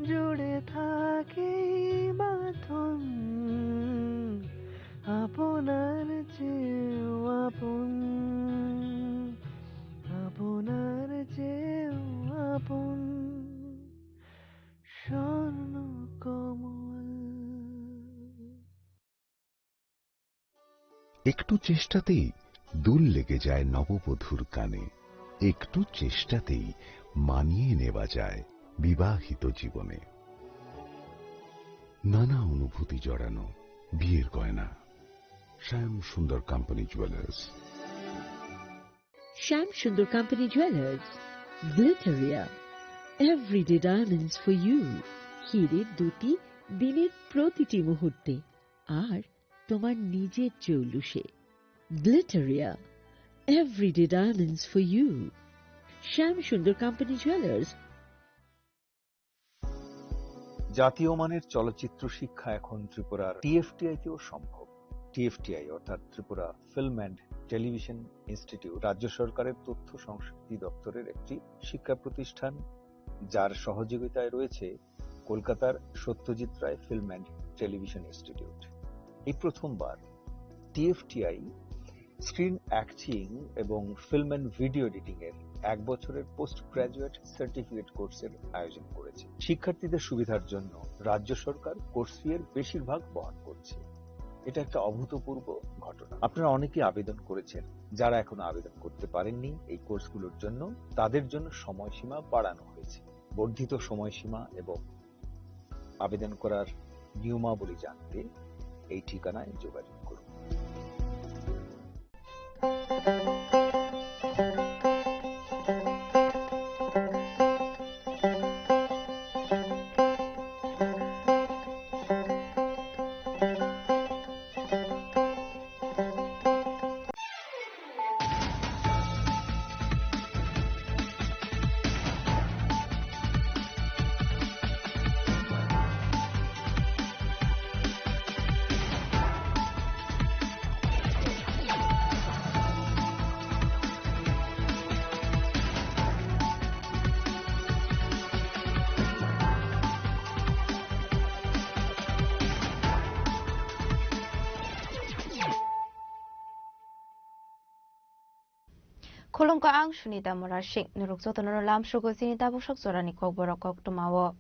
জুড়ে থাকে বাঁধন আপনার চেয়েও আপন, আপনার চেয়েও আপন স্বর্ণ কমল। একটু চেষ্টাতেই দুল লেগে যায় নববধূর কানে, একটু চেষ্টাতেই মানিয়ে নেওয়া যায় বিবাহিত জীবনে। নানা অনুভূতি জড়ানো বিয়ের গয়না। শ্যাম Sundar company jewellers. Shyam Sundar company jewellers, Glitteria, everyday diamonds for you. হিরের দুটি দিনের প্রতিটি মুহূর্তে আর তোমার নিজের জৌলুসে। Glitteria, everyday diamonds for you. Shyam Sundar company jewellers. জাতীয় মানের চলচ্চিত্র শিক্ষা এখন ত্রিপুরার টিএফটিআই-তেও সম্ভব। টিএফটিআই অর্থাৎ Tripura film and television institute রাজ্য সরকারের তথ্য সংস্কৃতি দপ্তরের একটি শিক্ষা প্রতিষ্ঠান, যার সহযোগিতায় রয়েছে কলকাতার Satyajit Ray film and television institute. এই প্রথমবার টিএফটিআই স্ক্রিন অ্যাক্টিং এবং ফিল্ম অ্যান্ড ভিডিও এডিটিং এর 1 বছরের পোস্ট গ্রাজুয়েট সার্টিফিকেট কোর্সের আয়োজন করেছে। শিক্ষার্থীদের সুবিধার জন্য রাজ্য সরকার কোর্স ফি এর বেশিরভাগ বহন করছে। এটা একটা অভূতপূর্ব ঘটনা। আপনারা অনেকেই আবেদন করেছেন। যারা এখনো আবেদন করতে পারেননি এই কোর্সগুলোর জন্য, তাদের জন্য সময়সীমা বাড়ানো হয়েছে। বর্ধিত সময়সীমা এবং আবেদন করার নিয়মাবলী জানতে এই ঠিকানায় যোগাযোগ করুন। Kolongka ang Sunita Morashik, Nuruksoto Nolam Shugo Sinita Bushok Sorani Kogborok Tumawo.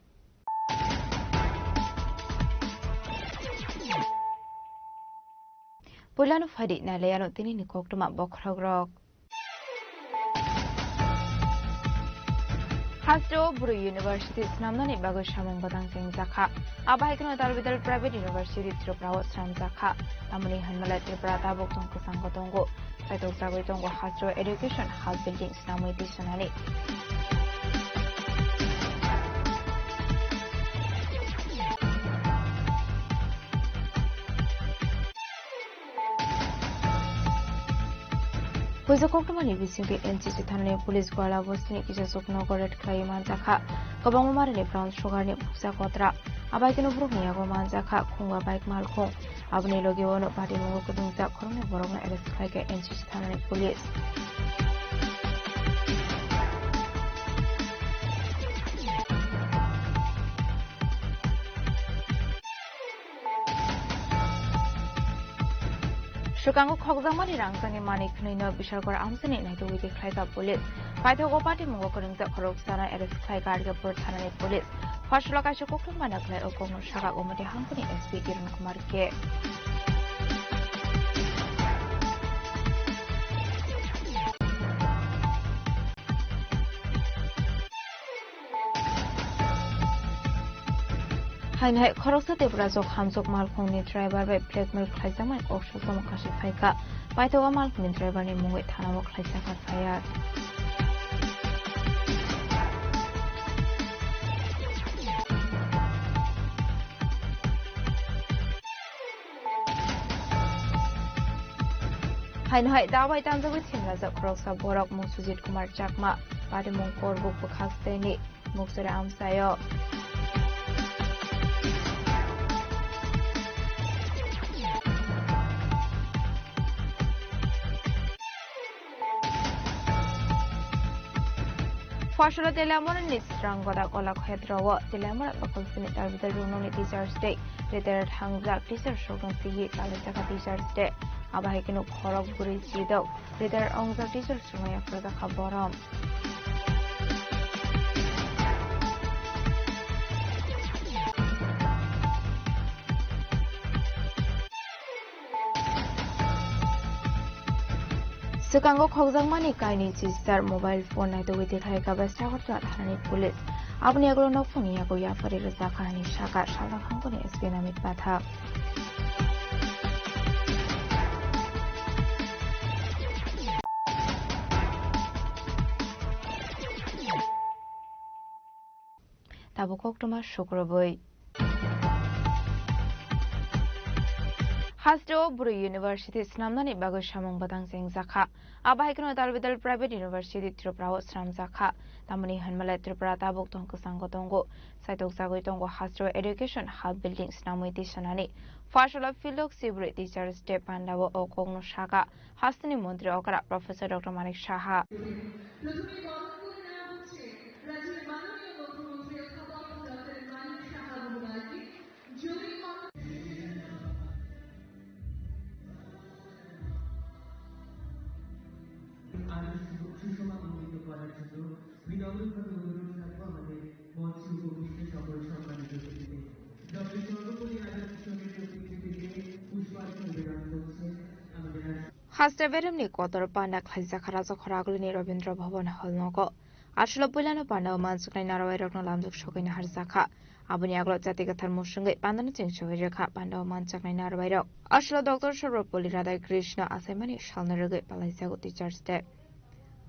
Pulano Fadi Naleano Tini Koktuma Bokrogrok. Hasjo Buru University Snamnani Bagoshaman Badang Sing Zaka. Abaikano Dalvidal Private University Tripra Sam Zaka. Amuni Hanmalet Triprata Bokton Kusangotongo. Saito Sagotongo Hasjo Education House Building Snamu Editionally. Puzakoktuma Nibising NCC Thane Police Gwala Bosni Kisasukno Goret Klaiman Zaka. Kabangumari Brown Sugar Nipsa Kotra. Abaikano Bruknia Goman Zaka Kunga Bike Malkong. Abne Logiono Party Mokudung Zakorne Borona Electric NCC Thane Police. Shukango Kogzamani Rangsani Mani Knino Bishagor Amsani Night with the Klaika Police. Paitogo Party Mokoring the Koroksana Electric Guardia Portana Police. Fashloka Shukoko Manakle Okono Shaka Omati Hampani SP Iran Kumarke. Hainai Koroksa de Brazok Hamzok Malkoni driver by Blackmail Klaisaman Oksho Somakashi Faika. Paitoga Malkoni driver ni Mungwe Tanamo Klaisaka Fire. Hainai Dawai Tanza with him as a Koroksa Borok Musujit Kumar Chakma. Padimon Korbuk Bukasteni Muksura Amsayo. Fashola Telamon and Stranggoda Ola Hedrawa, Telamon, Bakalsini, Arbiter Runoni Teachers Day, retired Hangzak Teacher Shogun Sihi, Kalisaka Teachers Day, Abahikino Korok Buri Sido, retired Ongza Teachers Sumaya for the Haboram. Sukango Khogzangmani Kaini Sister mobile phone at the Witty Haika West Africa Hani Police. Abniagro no Fumiago Yafari Zakani Shaka Shala Hangoni Espinamit Batha. Tabukok Toma Shukroboy. Hasdo Buru University Snamnani Bago Shamong Batang Sing Zakha. Abahikano Dalvidal Private University Tripura Sram Zakha. Tamani Hanmala Tripura Tabuk Tongo Sangotongo. Saitok Sagotongo Hasdo Education Hub Building Snamwiti Shanani. Fashola Philok Sibri Teachers Day Pandavo Okogno Shaka. Hastani Montri Okara Professor Dr. Manik Shaha. Hastaverimni Kotor Panda Klizakarazo Koragulini Robindra Bhavan Holnoko. Ashlopulano Panda Mansukay Naraway Lamzuk Shokin Harzaka. Abuniaglo Zatigatan Mushungi Pandan Chovika Panda Mansakay Naraway. Ashlo Dr. Sharopoli Radha Krishna Asemani Shalnarugi Palasago Teachers Day.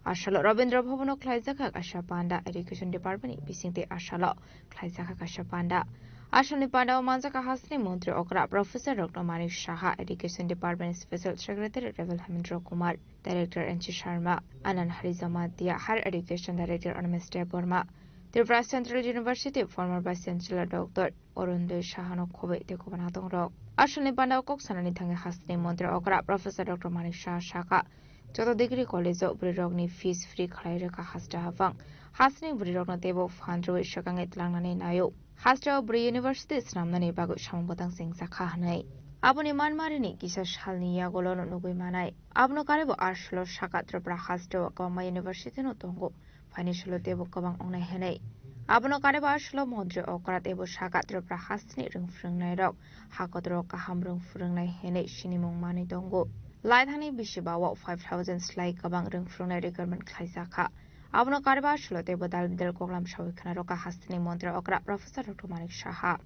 Ashalo Robindra Bhavano Klizaka Kasha Panda Education Department Bisinte Ashalo Klizaka Kasha Panda. Ashani Panda Manzaka Hasni Montri Okra Professor Dr. Manik Shaha Education Department Special Secretary Revel Hamindra Kumar Director Enchi Sharma Anand Harizamadya Higher Education Director Anamiste Burma Tripura Central University former Vice Chancellor Dr. Orunde Shahano Kobe Tekovanatong Rock Ashani Panda Kok Sanani Tangi Hasni Montri Okra Professor Dr. Manik Shah Shaka Joto Degree College of Brirogni Fees Free Kalairaka Hasta Havang Hasni Brirogna Tebo Fandru Shakangit Langani Nayo Hastra Bri University Snamnani Bago Shambotang Sing Zakhanai. Abuni Manmarini Kisha Shalni Yagolon Nugui Manai. Abno Karebo Ashlo Shakatrapra Hastro Kama University no Tongo. Financial Tebo Kabang Ona Hene. Abno Kareba Ashlo Mondre Okrat Ebo Shakatrapra Hastni Ring Frung Nairo. Hakotro Kahamrung Frung Nai Hene Shinimong Mani Tongo. Laithani Bishibawa 5,000 Sly Kabang Ring Frung Nai Government Klaisaka. Abno Karba Shlote Bodal Vidal Koglam Shavikana Roka Hastini Montre Okra Professor Dr. Manik Shaha.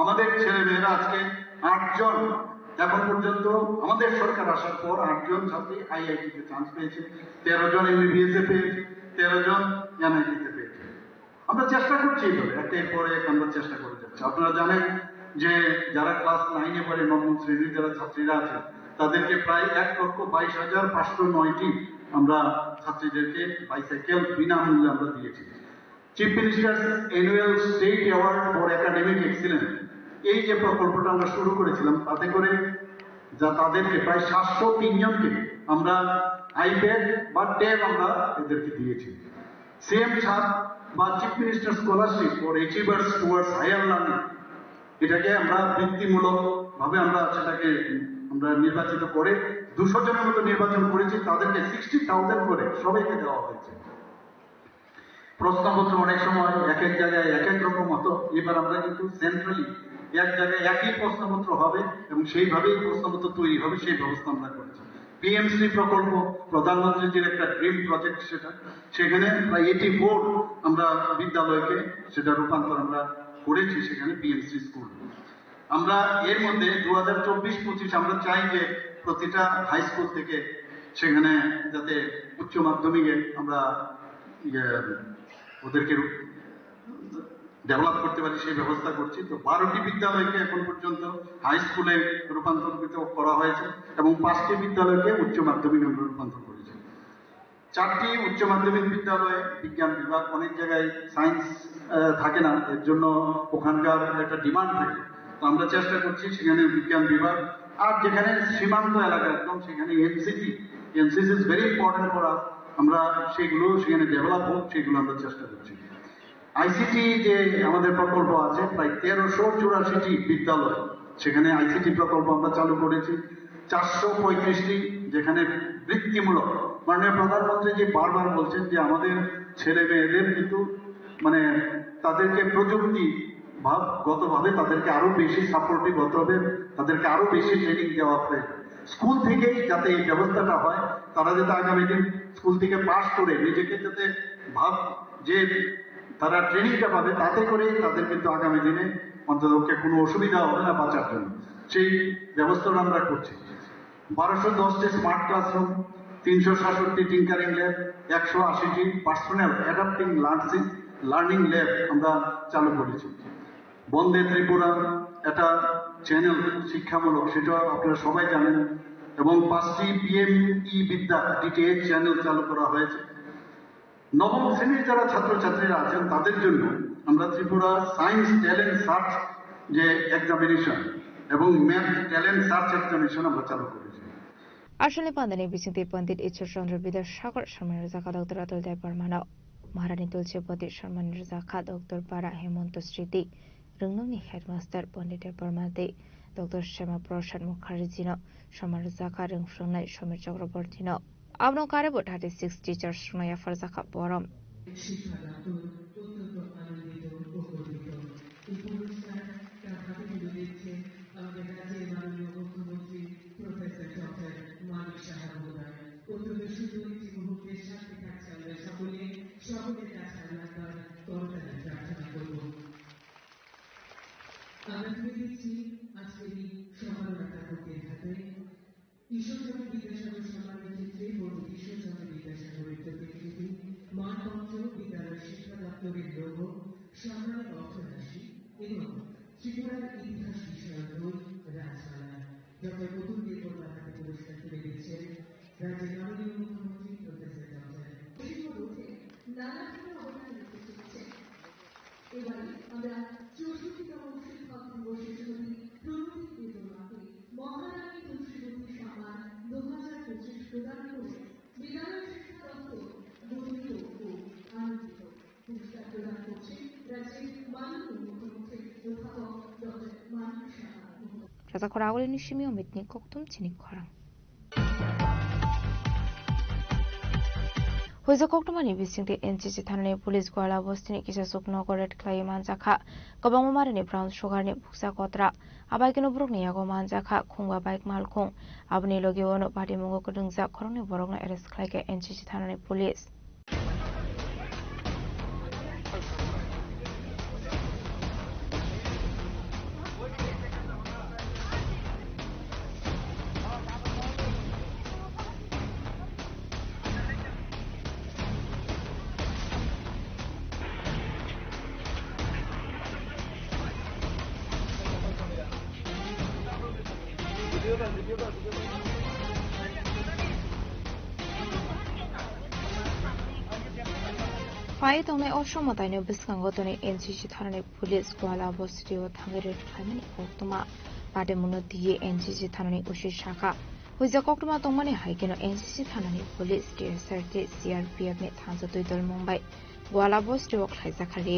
আমাদের ছেলেমেয়েরা আজকে 8 জন এখন পর্যন্ত আমাদের সরকার আসার পর 8 জন ছাত্রী IIT তে চান্স পেয়েছে 13 জন এমবিবিএস এ পেয়েছে 13 জন এমআইটি তে পেয়েছে আমরা চেষ্টা করছি এভাবে একের পর এক আমরা চেষ্টা করে যাচ্ছি আপনারা জানেন যে যারা ক্লাস 9 এ পড়ে নবম শ্রেণীর যারা ছাত্রীরা আছে তাদেরকে প্রায় 1,22,509টি আমরা ছাত্রীদেরকে বাইসাইকেল বিনামূল্যে আমরা দিয়েছি chief ministers annual state award for academic excellence এই যে প্রকল্পটা আমরা শুরু করেছিলাম তাতে করে যা তাদেরকে প্রায় 703 জনকে আমরা আইপ্যাড বা ট্যাব আমরা এদেরকে দিয়েছি সেম ছাত্র বা chief minister scholarship for achievers towards higher learning এটাকে আমরা বৃত্তিমূলক ভাবে আমরা সেটাকে আমরা নির্বাচিত করে 200 জনের মতো নির্বাচন করেছি তাদেরকে 60,000 করে সবাইকে দেওয়া হয়েছে প্রশ্নপত্র অনেক সময় এক এক জায়গায় এক এক রকম হতো এবার আমরা কিন্তু সেন্ট্রালি এক জায়গায় একই প্রশ্নপত্র হবে এবং সেইভাবেই প্রশ্নপত্র তৈরি হবে সেই ব্যবস্থা আমরা করেছি পিএমসি প্রকল্প প্রধানমন্ত্রীর একটা ড্রিম প্রজেক্ট সেটা সেখানে প্রায় 84 আমরা বিদ্যালয়কে সেটা রূপান্তর আমরা করেছি সেখানে পিএমসি স্কুল আমরা এর মধ্যে 2024-25 আমরা চাই যে প্রতিটা হাই স্কুল থেকে সেখানে যাতে উচ্চ মাধ্যমিকে আমরা ওদেরকে ডেভেলপ করতে পারি সেই ব্যবস্থা করছি তো 12টি বিদ্যালয়কে এখন পর্যন্ত হাই স্কুলে রূপান্তরিত করা হয়েছে এবং 5টি বিদ্যালয়কে উচ্চ মাধ্যমিকে রূপান্তর করেছে 4টি উচ্চ মাধ্যমিক বিদ্যালয়ে বিজ্ঞান বিভাগ অনেক জায়গায় সায়েন্স থাকে না এর জন্য ওখানকার একটা ডিমান্ড থাকে তো আমরা চেষ্টা করছি সেখানে বিজ্ঞান বিভাগ আর যেখানে সীমান্ত এলাকা একদম সেখানে NCC is very important for us আমরা সেগুলো সেখানে ডেভেলপ হোক সেগুলো আমরা চেষ্টা করছি। আইসিটি যে আমাদের প্রকল্প আছে প্রায় 1384টি বিদ্যালয়, সেখানে আইসিটি প্রকল্প আমরা চালু করেছি। 435টি যেখানে বৃত্তিমূলক, মাননীয় প্রধানমন্ত্রী যে বারবার বলছেন যে আমাদের ছেলে মেয়েদের কিন্তু মানে তাদেরকে প্রযুক্তি গতভাবে তাদেরকে আরো বেশি সাপোর্টিভ হতে হবে, তাদেরকে আরো বেশি ট্রেনিং দেওয়া হবে। স্কুল থেকেই যাতে এই ব্যবস্থাটা হয়, তারা যাতে আগামী দিন স্কুল থেকে পাশ করে নিজেকে যাতে যে তারা ট্রেনিংটা পাবে, তাতে করে তাদের কিন্তু আগামী দিনে অন্ততপক্ষে কোনো অসুবিধা হবে না বাঁচার জন্য, সেই ব্যবস্থাটা আমরা করছি। 1210টি স্মার্ট ক্লাসরুম, 367টি টিঙ্কারিং ল্যাব, 180টি পার্সোনাল অ্যাডাপ্টিং লার্নিং ল্যাব আমরা চালু করেছি। বন্দে ত্রিপুরা একটা চ্যানেল শিক্ষামূলক, সেটা আপনারা সবাই জানেন, এবং 5টি পিএমই বিদ্যা ডিটিএইচ চ্যানেল চালু করা হয়েছে। নবম শ্রেণীর যারা ছাত্রছাত্রীরা আছেন তাদের জন্য আমরা ত্রিপুরা সায়েন্স ট্যালেন্ট সার্চ যে এক্সামিনেশন এবং ম্যাথ ট্যালেন্ট সার্চ এক্সামিনেশন আমরা চালু করেছি। আসলে পান্দানি বিচিংতে পণ্ডিত ঈশ্বরচন্দ্র বিদ্যাসাগর সম্মানের জাখা ডক্টর আতুল দেব বর্মানো মহারানী তুলসীপতি সম্মানের জাখা ডক্টর পারা হেমন্ত স্মৃতি রংনংনি হেডমাস্টার পণ্ডিত দেব বর্মাতে ডক্টর শ্যামা প্রসাদ মুখার্জিনো সম্মানের জাখা রংফ্রংনাই সমীর চক্রবর্তীনো আবনো কারেবো 36 টিচার্স রংনাই আফার জাখা বরম ঈশ্বরচন্দ্র বিদ্যাসাগর সম্মানের ক্ষেত্রে পণ্ডিত ঈশ্বরচন্দ্র বিদ্যাসাগরের প্রতিকৃতি মানপত্র বিদ্যালয় শিক্ষা দপ্তরের লোগো সম্মানের অর্থরাশি এবং ত্রিপুরার ইতিহাস বিষয়ক বই রাজমালা। ডক্টর অতুল দেব বর্মাকে পুরস্কার তুলে দিচ্ছেন রাজ্যের মাননীয় মুখ্যমন্ত্রী প্রফেসর ডক্টর নানা অবদান রেখে চলেছেন। এবারে আমরা 64তম শিক্ষক দিবসে ছবি প্রণতি দেবমাকে মহারানী তুলসীবতী সম্মান 2025 প্রদান করে বিদ্যালয় শিক্ষা দপ্তর গর্বিত ও আনন্দিত। পুরস্কার প্রদান করছেন রাজ্যের মাননীয় মুখ্যমন্ত্রী অধ্যাপক ডক্টর মানিক সাহা। রাজা খরাগলি নিশিমি অমিতনি কক্তুম চিনি খরা হইজা কক্টমানি বিচিংতে এনসিসি থানানি পুলিশ গোয়ালা বস্তিनि किसासुक नगरेट क्लाइ मानजाखा गोबां मारिनि ब्राउन सुगारनि बुक्सा कत्रा आबाइकनो ब्रुकनि यागो मानजाखा खुंगा बाइक मालखुं आबनि लगिवनो पार्टी मुगो कदुंजा खरंनि बरगनो एरेस्ट खालायके एनसिसि थानानि पुलिस 파이동의 어쇼마다이네 비스강거더니 NCC थानानि पुलिस गोवाला बस्तियाव थांगेरेट खालामनानै कक्टमा बादेमुनो दिए NCC थानानि उशि शाखा हुइजा कक्टमा तंमानि हाइकेनो NCC थानानि पुलिस DSRT CRPF नि थांजा दुइ दल मुंबाइ गोवाला बस्तियाव खालायजाखारि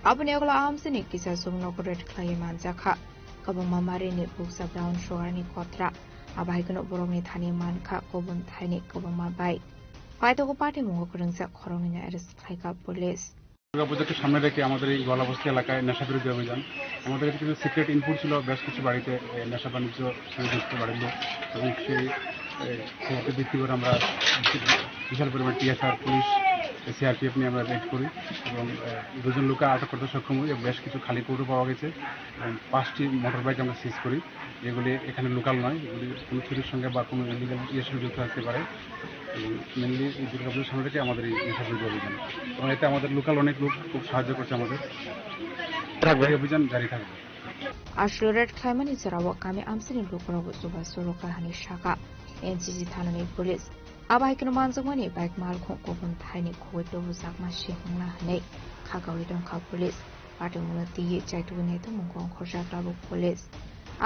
आबनि अगला आमसिनि किसासुक नगरेट खालाय मानजाखा गोबां मामारिनि बुक्सा ब्राउन सुगारनि कत्रा आबाइकनो बरंनि थानि मानखा गुबुन थाइनि गोबां माबाइ পাইতগো পার্টি মুগো করংসা খরংনি অ্যারেস্ট খাইকা পুলিশ দুর্গাপূজাকে সামনে রেখে আমাদের এই গোয়ালাবস্তি এলাকায় নেশাবিরোধী অভিযান আমাদের কিছু সিক্রেট ইনপুট ছিল বেশ কিছু বাড়িতে নেশা বাণিজ্য সংযুক্ত বাড়ির লোক এবং সেই খবরকে ভিত্তি করে আমরা বিশাল পরিমাণ টিএসআর পুলিশ সিআরপিএফ নিয়ে আমরা রেড করি এবং 2 জন লোককে আটক করতে সক্ষম হই। বেশ কিছু খালি কৌটো পাওয়া গেছে এবং 5টি মোটর বাইক আমরা সিজ করি, যেগুলি এখানে লোকাল নয়, এগুলি কোনো চুরির সঙ্গে বা কোনো ইলিগাল ইয়ের সঙ্গে যুক্ত থাকতে পারে। এবং মেনলি এই দুর্গাপুজোর সামনে থেকে আমাদের এই নেশাবিরোধী অভিযান এবং এতে আমাদের লোকাল অনেক লোক খুব সাহায্য করছে, আমাদের অভিযান জারি থাকবে। আসলে রেড ক্লাইমানি জেরাও কামি আমসিনি লোকরাও সুবা সুরকাহানি শাখা এনসিসি থানানি পুলিশ আবাইকনো মানজমানি বাইক মালখো गुबुन थाइनि खौइतो जाकमा सिहंना हनै खागावरि दंखा पुलिस पाटिमुनो दिए चाइतुगने तो मुंगो खरजा क्लाब पुलिस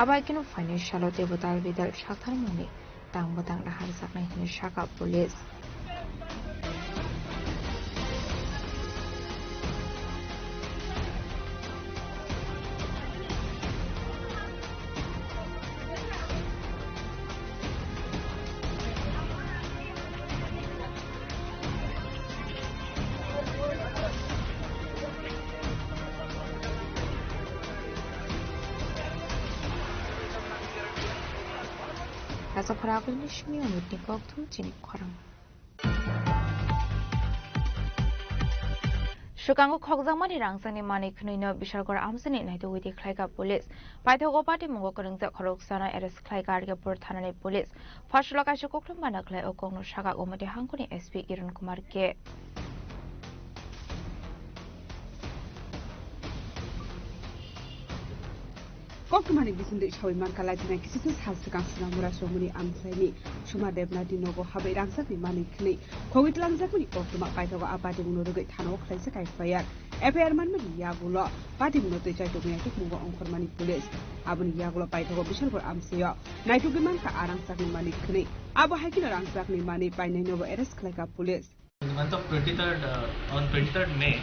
आबाइकनो फाइनेंशियल देबताल बिदाल साथार मुनि तांबो दांदा हार जाकनाय हनै शाखा police Kasa Parakul Nishmi on Nikok to Chinik Korang. Shukango Kokzamani Rangsani Mani Kunino Bishargor Amsani Night with the Klaiga police. By the Gopati Mungokurang the Koroksana Eres Klaiga Portanani police. Fashlaka Shukokun Manakle Okono Shaka Omadi Hankuni SP Iran Kumarke. Koktumani bisinde Shawiman Kalatina Kisis has to consider Murasomuni Amsani, Shuma Devna Dinogo Habe Rangsani Mani Kli, Kovit Langsakuni Koktuma Paito Abadi Munoga Tano Klasakai Fire, Eperman Yagulo, Pati Munote to Move on Kormani police, Abun Yagulo Paito Bishop Amsio, Naitugimanka Arangsakni Mani Kli, Abu Hakina Rangsakni Mani by Nova Eres Klaka police. In the month of 23rd, on 23rd May,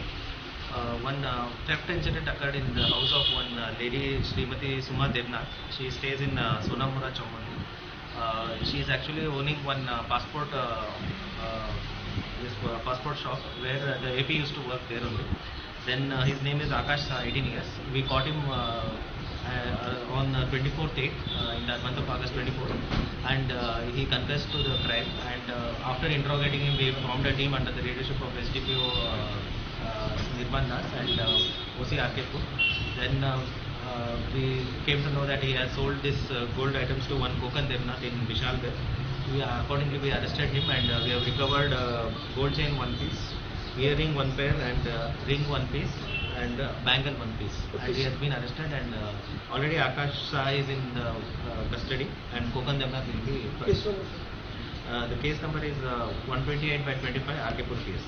one theft incident occurred in the house of one lady, Srimati Suma Devnath. She stays in Sonamura, Chaumani. She is actually owning one passport shop where the AP used to work there only. Then his name is Akash, 18 years. We caught him on 24th date in the month of August 24th, and he confessed to the crime. And after interrogating him, we formed a team under the leadership of SDPO Nirban Das and OC Arkepur. Then we came to know that he has sold this gold items to one Kokan Devnath in Vishalgarh. Accordingly, we arrested him and we have recovered gold chain 1 piece, earring 1 pair, and ring 1 piece, and bangle 1 piece. And he has been arrested, and already Akash Shah is in custody, and Kokan Devnath will be first. The case number is 128/25 Arkepur case.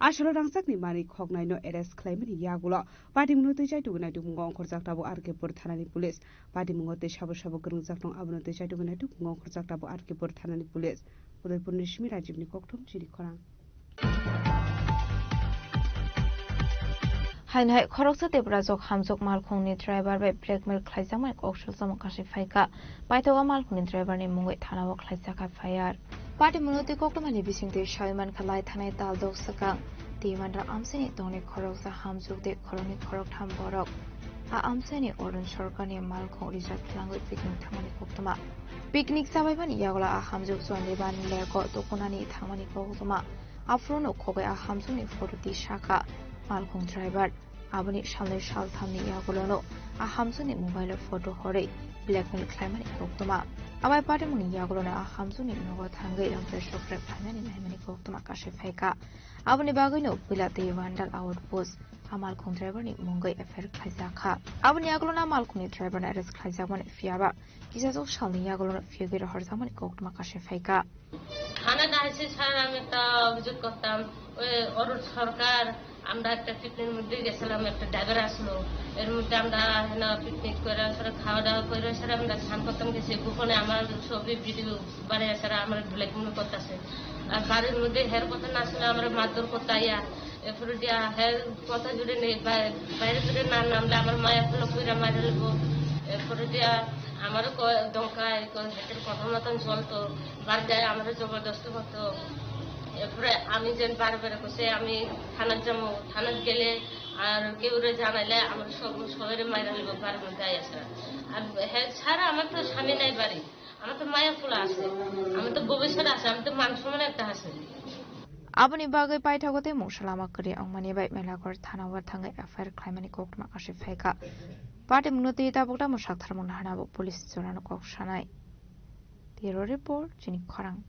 Asholo Rangsakni Mani Kognino Eres claiming Yagulo, Padi Munote to Gunatu Mungon Korzaktabu Arkepur Tanani police, Padi Mungote Shabu Shabu Grunzakno Abunote to Gunatu Mungon Korzaktabu Arkepur Tanani police, with the Punishmi Rajibni Koktum Chiri Korang. Hainhai Koroksa de Brazok Hamzok Malkoni driver by Blackmail Klaisamak Oshel Samakashi Faika, Baitoga Malkoni driver named Mungwe Tanawa Klaisaka Fire. Party Munote Kokamani Bising de Shawiman Kalai Tanai Daldo Sakang, Divandra Amsini Doni Koroksa Hamzok de Koroni Korok Hamborok. A Amsini Oran Shorkani Malkon Rizat Language Picnic Tamani Koktama. Picnic Sababan Yagola A Hamzok Zoniban Lego Tokunani Tamani Koktama. Afrono Koga A Hamsuni for the Shaka. Malkong driver, Abani Shalay Shal Tamni Yagolono, a Hamsuni mobile photo hore, blackmail climate Koktoma. Away party muni Yagolona, a Hamsuni Nova Tangai and fresh of reprimand in Hemini Koktoma Kashifeka. Abani Bagino, Pilate Vandal outpost, a Malkong driver in Mungai affair Kaizaka. Abani Yagolona Malkuni driver at his Kaizaman Fiaba. Is as of Shali Yagolona Figure Horzaman Koktoma Kashifeka. Hana Dices Harameta, Vijay Kotam, or Sarkar. আমরা একটা পিকনিকের মধ্যে গেছিলাম, একটা driver আসলো, এর মধ্যে আমরা পিকনিক করে খাওয়া দাওয়া করে আমরা স্নান করতাম গেছি। গোপনে আমার ছবি ভিডিও বাড়ি এছাড়া আমার ব্ল্যাকমেল করতেছে। আর বাড়ির মধ্যে হের কথা না শুনে আমরা মারধর করতে আইয়া এরপরে দিয়া হের কথা জুড়ে নেই, বাইরে জুড়ে না নামলে আমার মায়া ফুল পুরা মারে দেবো। এরপরে দিয়া আমারও দমকায় হেঁটের কথা মতন চলতো, বাড়িতে আমারও জবরদস্ত করতো। এরপরে আমি যেন বারবার করছে আমি থানার যাবো, থানার গেলে আর কেউ জানাইলে আমার সবাই মায়েরা নিব বাড়ির মধ্যে আসে। আর হ্যাঁ ছাড়া আমার তো স্বামী নাই বাড়ি, আমার তো মায়া ফুলা আছে, আমার তো ভবিষ্যৎ আছে, আমি তো মান সম্মান একটা আছে। Abani Bagai Paitagote Moshalama Kuri Amani by Melagor Tanawa Tanga Affair Climani Kokma Ashifeka. Party Munuti Tabota Moshaktarmun Hanabo Police Zorano Kok Shanai. The report, Jenny Korang.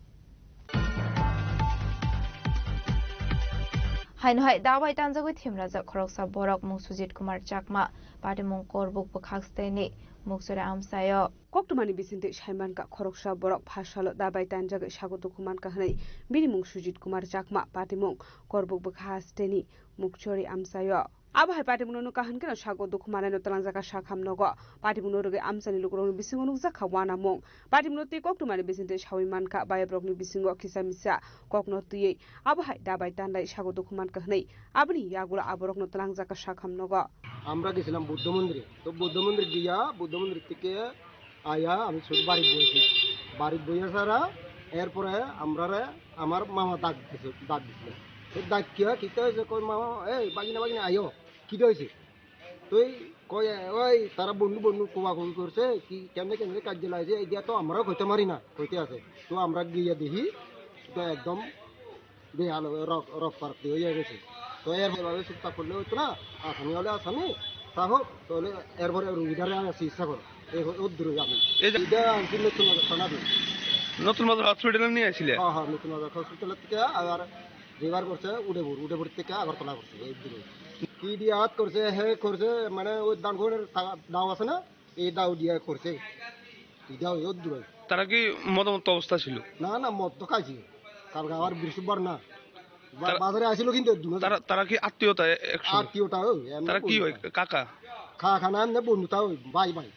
Hainhai Dawai Tanza with him Raza Koroksa Borok Musujit Kumar Chakma, Party Munkor Book Haksteni, Muksura Amsayo. Koktumani Bisinte Shaimanka Koroksha Borok Pashalo Dabai Tanja Shagoto Kuman Kahani, Binimung Sujit Kumar Chakma, Party Munk, Korbuk Hasteni, Mukchori Amsayo. Abha Party Muno Kahanka Shago Dukuman and Tranzaka Shakam Nogo, Party Muno Amsani Lukron Bisingo Zaka Wana Monk, Party Munote Koktumani Bisinte Shawimanka by a broken Bisingo Kisamisa, Koknoti, Abha Dabai Tanda Shago Dukuman Kahani, Abni Yagula Aborok no Tranzaka Shakam Nogo. আমরা গেছিলাম বুদ্ধ মন্দিরে, তো বুদ্ধ মন্দির গিয়া বুদ্ধ মন্দির থেকে আয়া আমি ছোট বাড়ি বইছি, বাড়ি বইয়া সারা এরপরে আমরা আমার মামা ডাক দিছিল, ডাক কিয়া কিতা হয়েছে কই মামা এই বাগিনা বাগিনা আয়ো কি হয়েছে, তো তুই কই ওই তারা বন্ধু বন্ধু কোয়াকুই করছে কি কেমনে কেমনে কাজে লাগছে এই দিয়া তো আমরাও কইতে পারি না কইতে আছে তো আমরা গিয়ে দেখি তো একদম বেহাল রফ পার হয়ে গেছে তো এরভাবে চিন্তা করলে হতো না আসামি হলে আসামি তা হোক তাহলে এরপরে রুগীটারে চিকিৎসা করো এই দূরে আমি এটা আনছি নতুন থানা দিই নতুন বাজার হসপিটালে নিয়ে আসছিলে? হ্যাঁ হ্যাঁ নতুন বাজার হসপিটালের থেকে আর রিভার করছে উডেপুর থেকে আগরতলা করছে এই দূরে কি দিয়ে হাত করছে হে করছে মানে ওই দানগড়ের দাও আছে না এই দাও দিয়ে করছে দাও ওই দূরে। তারা কি মদমত্ত অবস্থা ছিল? না না মদ তো খাইছি কালকে আবার বৃহস্পতিবার না বাজারে আসিল কিন্তু তারা কি আত্মীয়তা? আত্মীয়তা তারা কি হয় কাকা খানা এমনি বন্ধুতা ওই ভাই ভাই।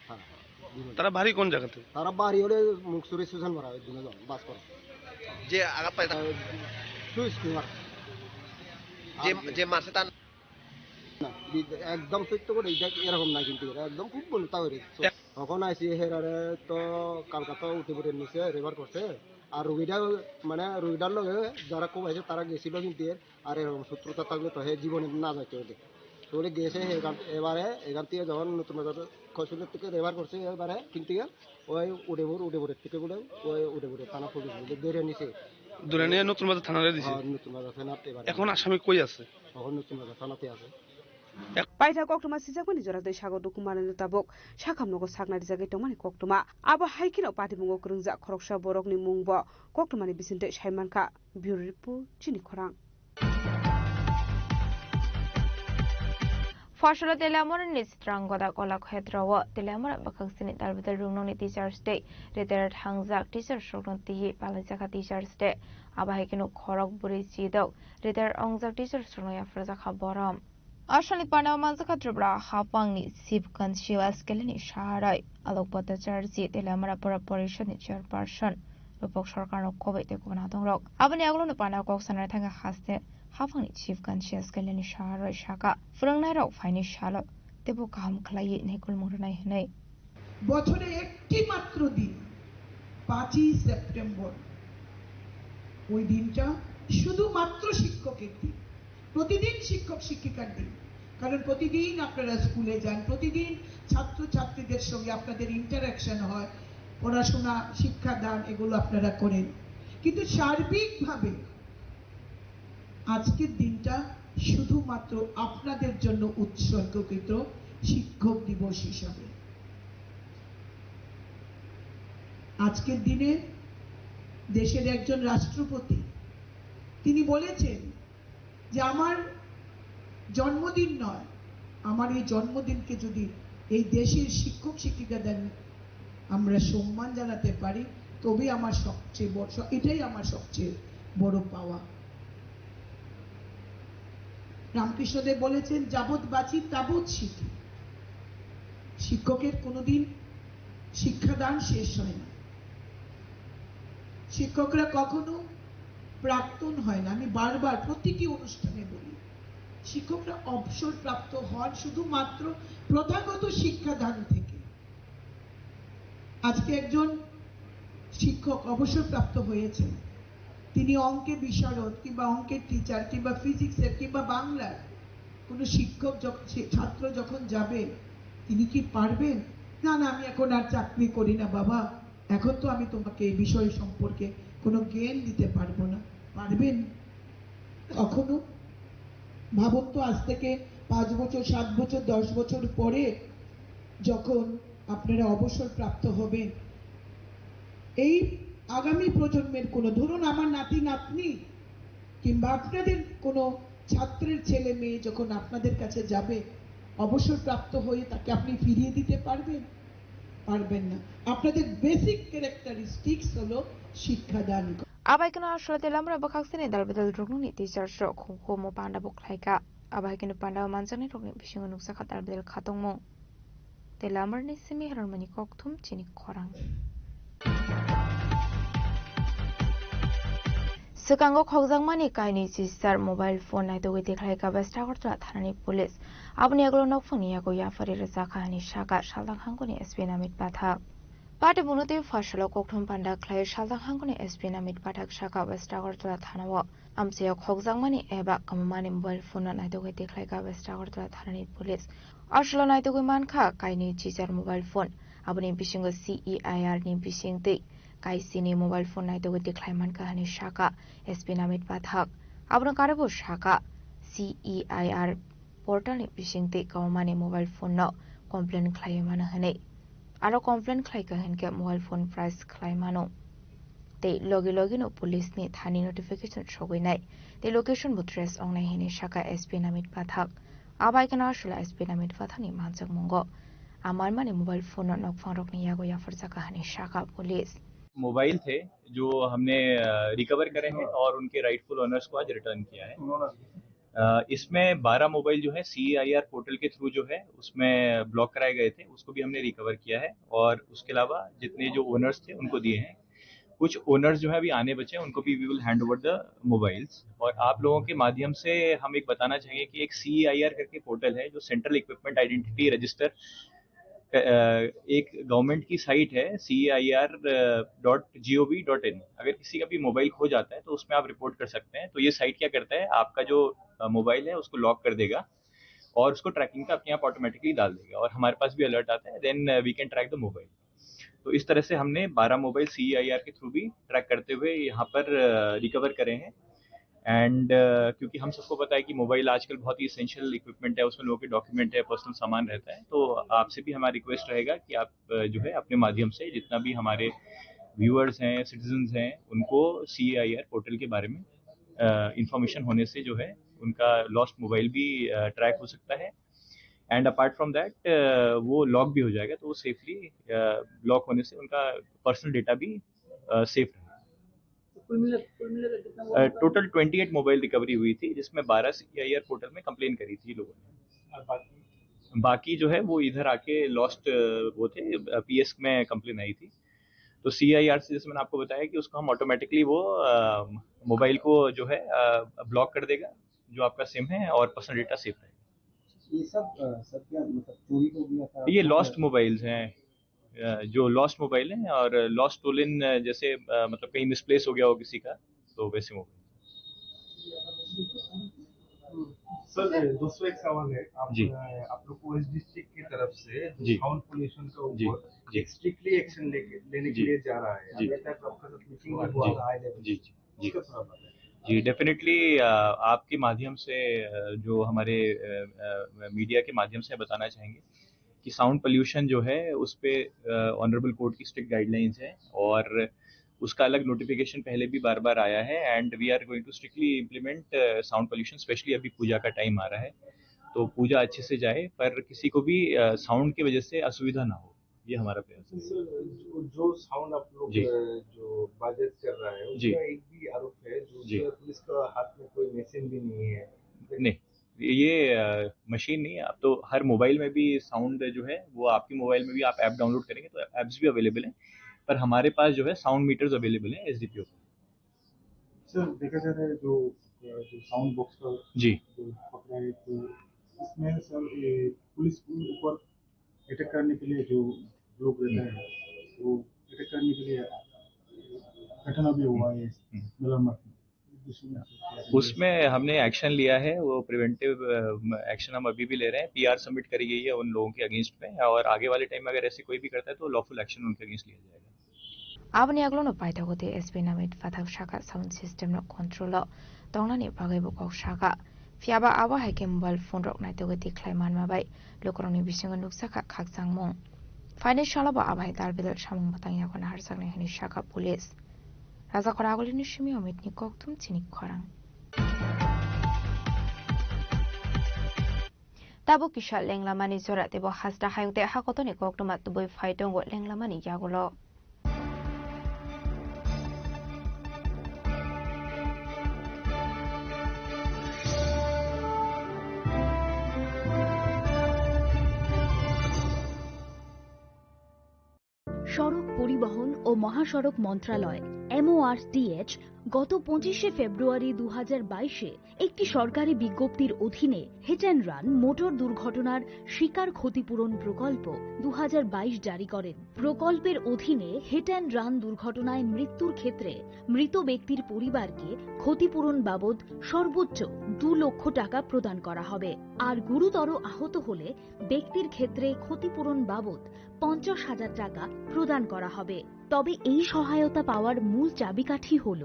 তারা বাড়ি কোন জায়গাতে? তারা বাড়ি হলে মুখসুরি স্টেশন মারা ওই দুজন বাস করে যে আঘাত পায় সুইচ কুমার যে মাসে তার না একদম সত্য করে এটা এরকম না কিন্তু একদম খুব বন্ধুতা হয়ে তখন আইসি হেরারে তো কালকাতা উঠে পড়ে নিছে রেবার করছে আর রুগীটা মানে রুগীটার লগে যারা খুব আছে তারা গেছিল কিন্তু আর এরকম শত্রুতা থাকলে তো হে জীবনে না যাইতে হলে তোলে গেছে এবারে এখান থেকে যখন নতুন বাজার কৌশলের থেকে রেবার করছে এবারে কিন্তু ওই উডেপুরের থেকে বলে ওই উডেপুরে থানা পুলিশ ধরে নিছে ধরে নিয়ে নতুন বাজার থানারে দিছে। নতুন বাজার থানাতে এখন আসামি কই আছে? এখন নতুন বাজার থানাতে আছে। Paita koktuma sijakmani jorate sago dukumarani tabok sakamnogo saknari jagai tongmani koktuma abo haikino patimungo krungja khoroksa borokni mungbo koktumani bisinte saimanka bureau report chini khorang ফসল তেলামর নিস্ত্রাঙ্গদা কলা ক্ষেত্রও তেলামর বাখাংসিনি তারবিদল রুংননি টিচার্স ডে রিটায়ার্ড হাংজাক টিচার সগনতি পালাইজাকা টিচার্স ডে আবাহাইকিনো খরক বুরি চিদক রিটায়ার্ড অংজাক টিচার সনয়া ফ্রজাখা বরম আসলে পানাও মানজাকা ত্রিপুরা হাপাংনি শিবকান শিওয়াস কেলেনি সাহারাই আলোক ভট্টাচার্য তেলামরা পরিষদনি চেয়ারপারসন রূপক সরকার কবেতে কোনাদংরক আবনি আগলনো পানাও কক্সানার থাঙ্গা হাসতে হাফাংনি শিবকান শিয়াস কেলেনি সাহারাই শাখা ফ্রংনাইরাও ফাইনি শালো তেবো কাহাম খালাই নেকুল মুরনাই হनै বছরে একটি মাত্র দিন 5ই সেপ্টেম্বর ওই দিনটা শুধুমাত্র শিক্ষকের দিন প্রতিদিন শিক্ষক শিক্ষিকার দিন কারণ প্রতিদিন আপনারা স্কুলে যান প্রতিদিন ছাত্র ছাত্রীদের সঙ্গে আপনাদের ইন্টারঅ্যাকশন হয় পড়াশোনা শিক্ষাদান এগুলো আপনারা করেন কিন্তু সার্বিকভাবে আজকের দিনটা শুধুমাত্র আপনাদের জন্য উৎসর্গকৃত শিক্ষক দিবস হিসাবে আজকের দিনে দেশের একজন রাষ্ট্রপতি তিনি বলেছেন যে আমার জন্মদিন নয় আমার এই জন্মদিনকে যদি এই দেশের শিক্ষক শিক্ষিকাদের আমরা সম্মান জানাতে পারি তবে আমার সবচেয়ে বড় এটাই আমার সবচেয়ে বড় পাওয়া রামকৃষ্ণদেব বলেছেন যাবৎ বাঁচি তাবৎ শিখি শিক্ষকের কোনোদিন শিক্ষাদান শেষ হয় না শিক্ষকরা কখনো প্রাক্তন হয় না আমি বারবার প্রতিটি অনুষ্ঠানে বলি শিক্ষকরা অবসর প্রাপ্ত হন শুধুমাত্র প্রথাগত শিক্ষাদান থেকে আজকে একজন শিক্ষক অবসরপ্রাপ্ত হয়েছেন তিনি অঙ্কের বিশারদ কিংবা অঙ্কের টিচার কিংবা ফিজিক্সের কিংবা বাংলার কোনো শিক্ষক ছাত্র যখন যাবে তিনি কি পারবেন না না আমি এখন আর চাকরি করি না বাবা এখন তো আমি তোমাকে এই বিষয় সম্পর্কে কোনো জ্ঞান দিতে পারবো না পারবেন কখনো ভাবুন তো আজ থেকে 5 বছর 7 বছর 10 বছর পরে যখন আপনারা অবসর প্রাপ্ত হবেন এই আগামী প্রজন্মের কোনো ধরুন আমার নাতি নাতনি কিংবা আপনাদের কোনো ছাত্রের ছেলে মেয়ে যখন আপনাদের কাছে যাবে অবসর প্রাপ্ত হয়ে তাকে আপনি ফিরিয়ে দিতে পারবেন পারবেন না আপনাদের বেসিক ক্যারেক্টারিস্টিক্স হলো শিক্ষাদান আবাইকনো আসলে তেলামরা বাখাংসিনি দালবেদল রুংননি টিচার্স র খুমো পান্ডা বকলাইকা আবাইকনো পান্ডা মানজানি রংনি বিসিং নুকসাখা দালবেদল খাতংমো তেলামরনি সিমি হারমনি kokthum chini khorang Sekango khokjangmani kaini chisar mobile phone naitogoi dekhraika Westagartala thanani police abni aglo nokfangni yago yafari rajakhani shaka saldanghangoni SP namit pathak Pate bunuti fasalo kokthum panda khlai saldanghangoni SP namit pathak shaka Westagartala thanao amsiya khokjangmani eba kamamani mobile phone naitogoi dekhraika Westagartala thanani police Arslo naitugui mankha kaini chijar mobile phone aboni bisingo CEIR ni bisingte kaisini mobile phone naitugui declare mankha hani shaka SP namit pathak abon karabo shaka CEIR portal ni bisingte kawmani mobile phone no complain khlai mana hane aro complain khlai ka henke mobile phone price khlai mano te logi no police ni thani notification shogoi nai te location butres ongnai hini shaka SP namit pathak abai kana shula SP namit pathani manjak mongo amar mane mobile phone no nokfangrok ni yago ya farja kahani shaka police mobile थे जो हमने recover करे हैं और उनके rightful owners को आज return किया है। इसमें 12 मोबाइल जो है CEIR पोर्टल के थ्रू जो है उसमें ब्लॉक कराए गए थे, उसको भी हमने रिकवर किया है और उसके अलावा जितने जो ओनर्स थे उनको दिए हैं। कुछ ओनर्स जो है अभी आने बचे हैं, उनको भी we will hand over the mobiles. और आप लोगों के माध्यम से हम एक बताना चाहेंगे कि एक CEIR करके पोर्टल है जो सेंट्रल इक्विपमेंट आइडेंटिटी रजिस्टर, एक गवर्नमेंट की साइट है CEIR.gov.in। अगर किसी का भी मोबाइल खो जाता है तो उसमें आप रिपोर्ट कर सकते हैं। तो ये साइट क्या करता है, आपका जो मोबाइल है उसको लॉक कर देगा और उसको ट्रैकिंग का अपने आप ऑटोमेटिकली डाल देगा और हमारे पास भी अलर्ट आता है, then we can track the mobile. तो इस तरह से हमने 12 मोबाइल CEIR के थ्रू भी ट्रैक करते हुए यहाँ पर रिकवर करे हैं। एंड क्योंकि हम सबको पता है कि मोबाइल आजकल बहुत ही इसेंशियल इक्विपमेंट है, उसमें लोगों के डॉक्यूमेंट है, पर्सनल सामान रहता है। तो आपसे भी हमारा रिक्वेस्ट रहेगा कि आप जो है अपने माध्यम से जितना भी हमारे व्यूअर्स हैं, सिटीजन्स हैं, उनको CEIR पोर्टल के बारे में इंफॉर्मेशन होने से जो है उनका लॉस्ट मोबाइल भी ट्रैक हो सकता है। एंड अपार्ट फ्रॉम दैट वो लॉक भी हो जाएगा, तो वो सेफली लॉक होने से उनका पर्सनल डेटा भी सेफ रहेगा। टोटल 28 मोबाइल रिकवरी हुई थी, जिसमें 12 CEIR पोर्टल में कंप्लेन करी थी लोगों ने। बाकी जो है वो इधर आके लॉस्ट वो थे, PS में कंप्लेन आई थी। तो CEIR से जैसे मैंने आपको बताया कि उसको हम ऑटोमेटिकली वो मोबाइल को जो है ब्लॉक कर देगा जो आपका सिम है और पर्सनल डेटा सेफ रहेगा। ये सब क्या मतलब चोरी हो गया था? ये लॉस्ट मोबाइल्स हैं, जो लॉस्ट मोबाइल हैं और लॉस्ट स्टोलन, जैसे मतलब कहीं मिसप्लेस हो गया हो किसी का, तो वैसे मोबाइल। सर दूसरा एक सवाल है, आप लोग को OS डिस्ट्रिक्ट की तरफ से साउंड पोल्यूशन का ऊपर स्ट्रिक्टली एक्शन लेने के लिए जा रहा है। अभी तक आपका मीटिंग में हुआ हाई लेवल। जी डेफिनेटली आपके माध्यम से जो हमारे मीडिया के माध्यम से बताना चाहेंगे कि साउंड पोल्यूशन जो है उस पे ऑनरेबल कोर्ट की स्ट्रिक्ट गाइडलाइंस है और उसका अलग नोटिफिकेशन पहले भी बार बार आया है। And we are going to strictly implement sound pollution. Specially अभी पूजा का टाइम आ रहा है, तो पूजा अच्छे से जाए पर किसी को भी साउंड की वजह से असुविधा ना हो, ये हमारा प्रयास है। जो साउंड आप लोग जो बाजेट कर रहा है उसका एक भी आरोप है जो पुलिस का हाथ में कोई मशीन भी नहीं है। नहीं, ये मशीन नहीं है। अब तो हर मोबाइल में भी साउंड जो है वो, आपके मोबाइल में भी आप ऐप डाउनलोड करेंगे तो ऐप्स भी अवेलेबल हैं, पर हमारे पास जो है साउंड मीटर्स अवेलेबल हैं SDPO पर। सर देखा जा रहा है जो साउंड बॉक्स का पकड़ा है, तो इसमें सर पुलिस के ऊपर अटैक करने के लिए जो लोग रहते हैं वो अटैक करने के लिए घटना भी हुआ है मलम्मत। उसमें हमने एक्शन लिया है, वो प्रिवेंटिव एक्शन हम अभी भी ले रहे हैं। PR सबमिट करी गई है उन लोगों के अगेंस्ट में और आगे वाले टाइम में अगर ऐसे कोई भी करता है तो लॉफुल एक्शन उनके अगेंस्ट लिया जाएगा। Abni aglono paita hote SP namit pathak shaka sound system no controller dongnani bagai bukok shaka fiaba awa haike mobile phone rok nai togeti klaiman mabai lokroni bisingo nuksaka khaksang mong financial ba abai darbidal samung batang yakon harsang ne hani shaka police raja khora agolini shimi omit ni kok tum chini khorang tabo kisha lenglamani zora tebo hasda hayungte hakotoni kok tumat tuboi phaitongo lenglamani yagolo সড়ক পরিবহন ও মহাসড়ক মন্ত্রণালয় MORTH গত 25শে ফেব্রুয়ারি 2022-এ একটি সরকারি বিজ্ঞপ্তির অধীনে hit and run motor দুর্ঘটনার শিকার ক্ষতিপূরণ প্রকল্প 2022 জারি করেন। প্রকল্পের অধীনে হিট অ্যান্ড রান দুর্ঘটনায় মৃত্যুর ক্ষেত্রে মৃত ব্যক্তির পরিবারকে ক্ষতিপূরণ বাবদ সর্বোচ্চ 2 লক্ষ টাকা প্রদান করা হবে, আর গুরুতর আহত হলে ব্যক্তির ক্ষেত্রে ক্ষতিপূরণ বাবদ 50,000 টাকা প্রদান করা হবে। তবে এই সহায়তা পাওয়ার মূল চাবিকাঠি হল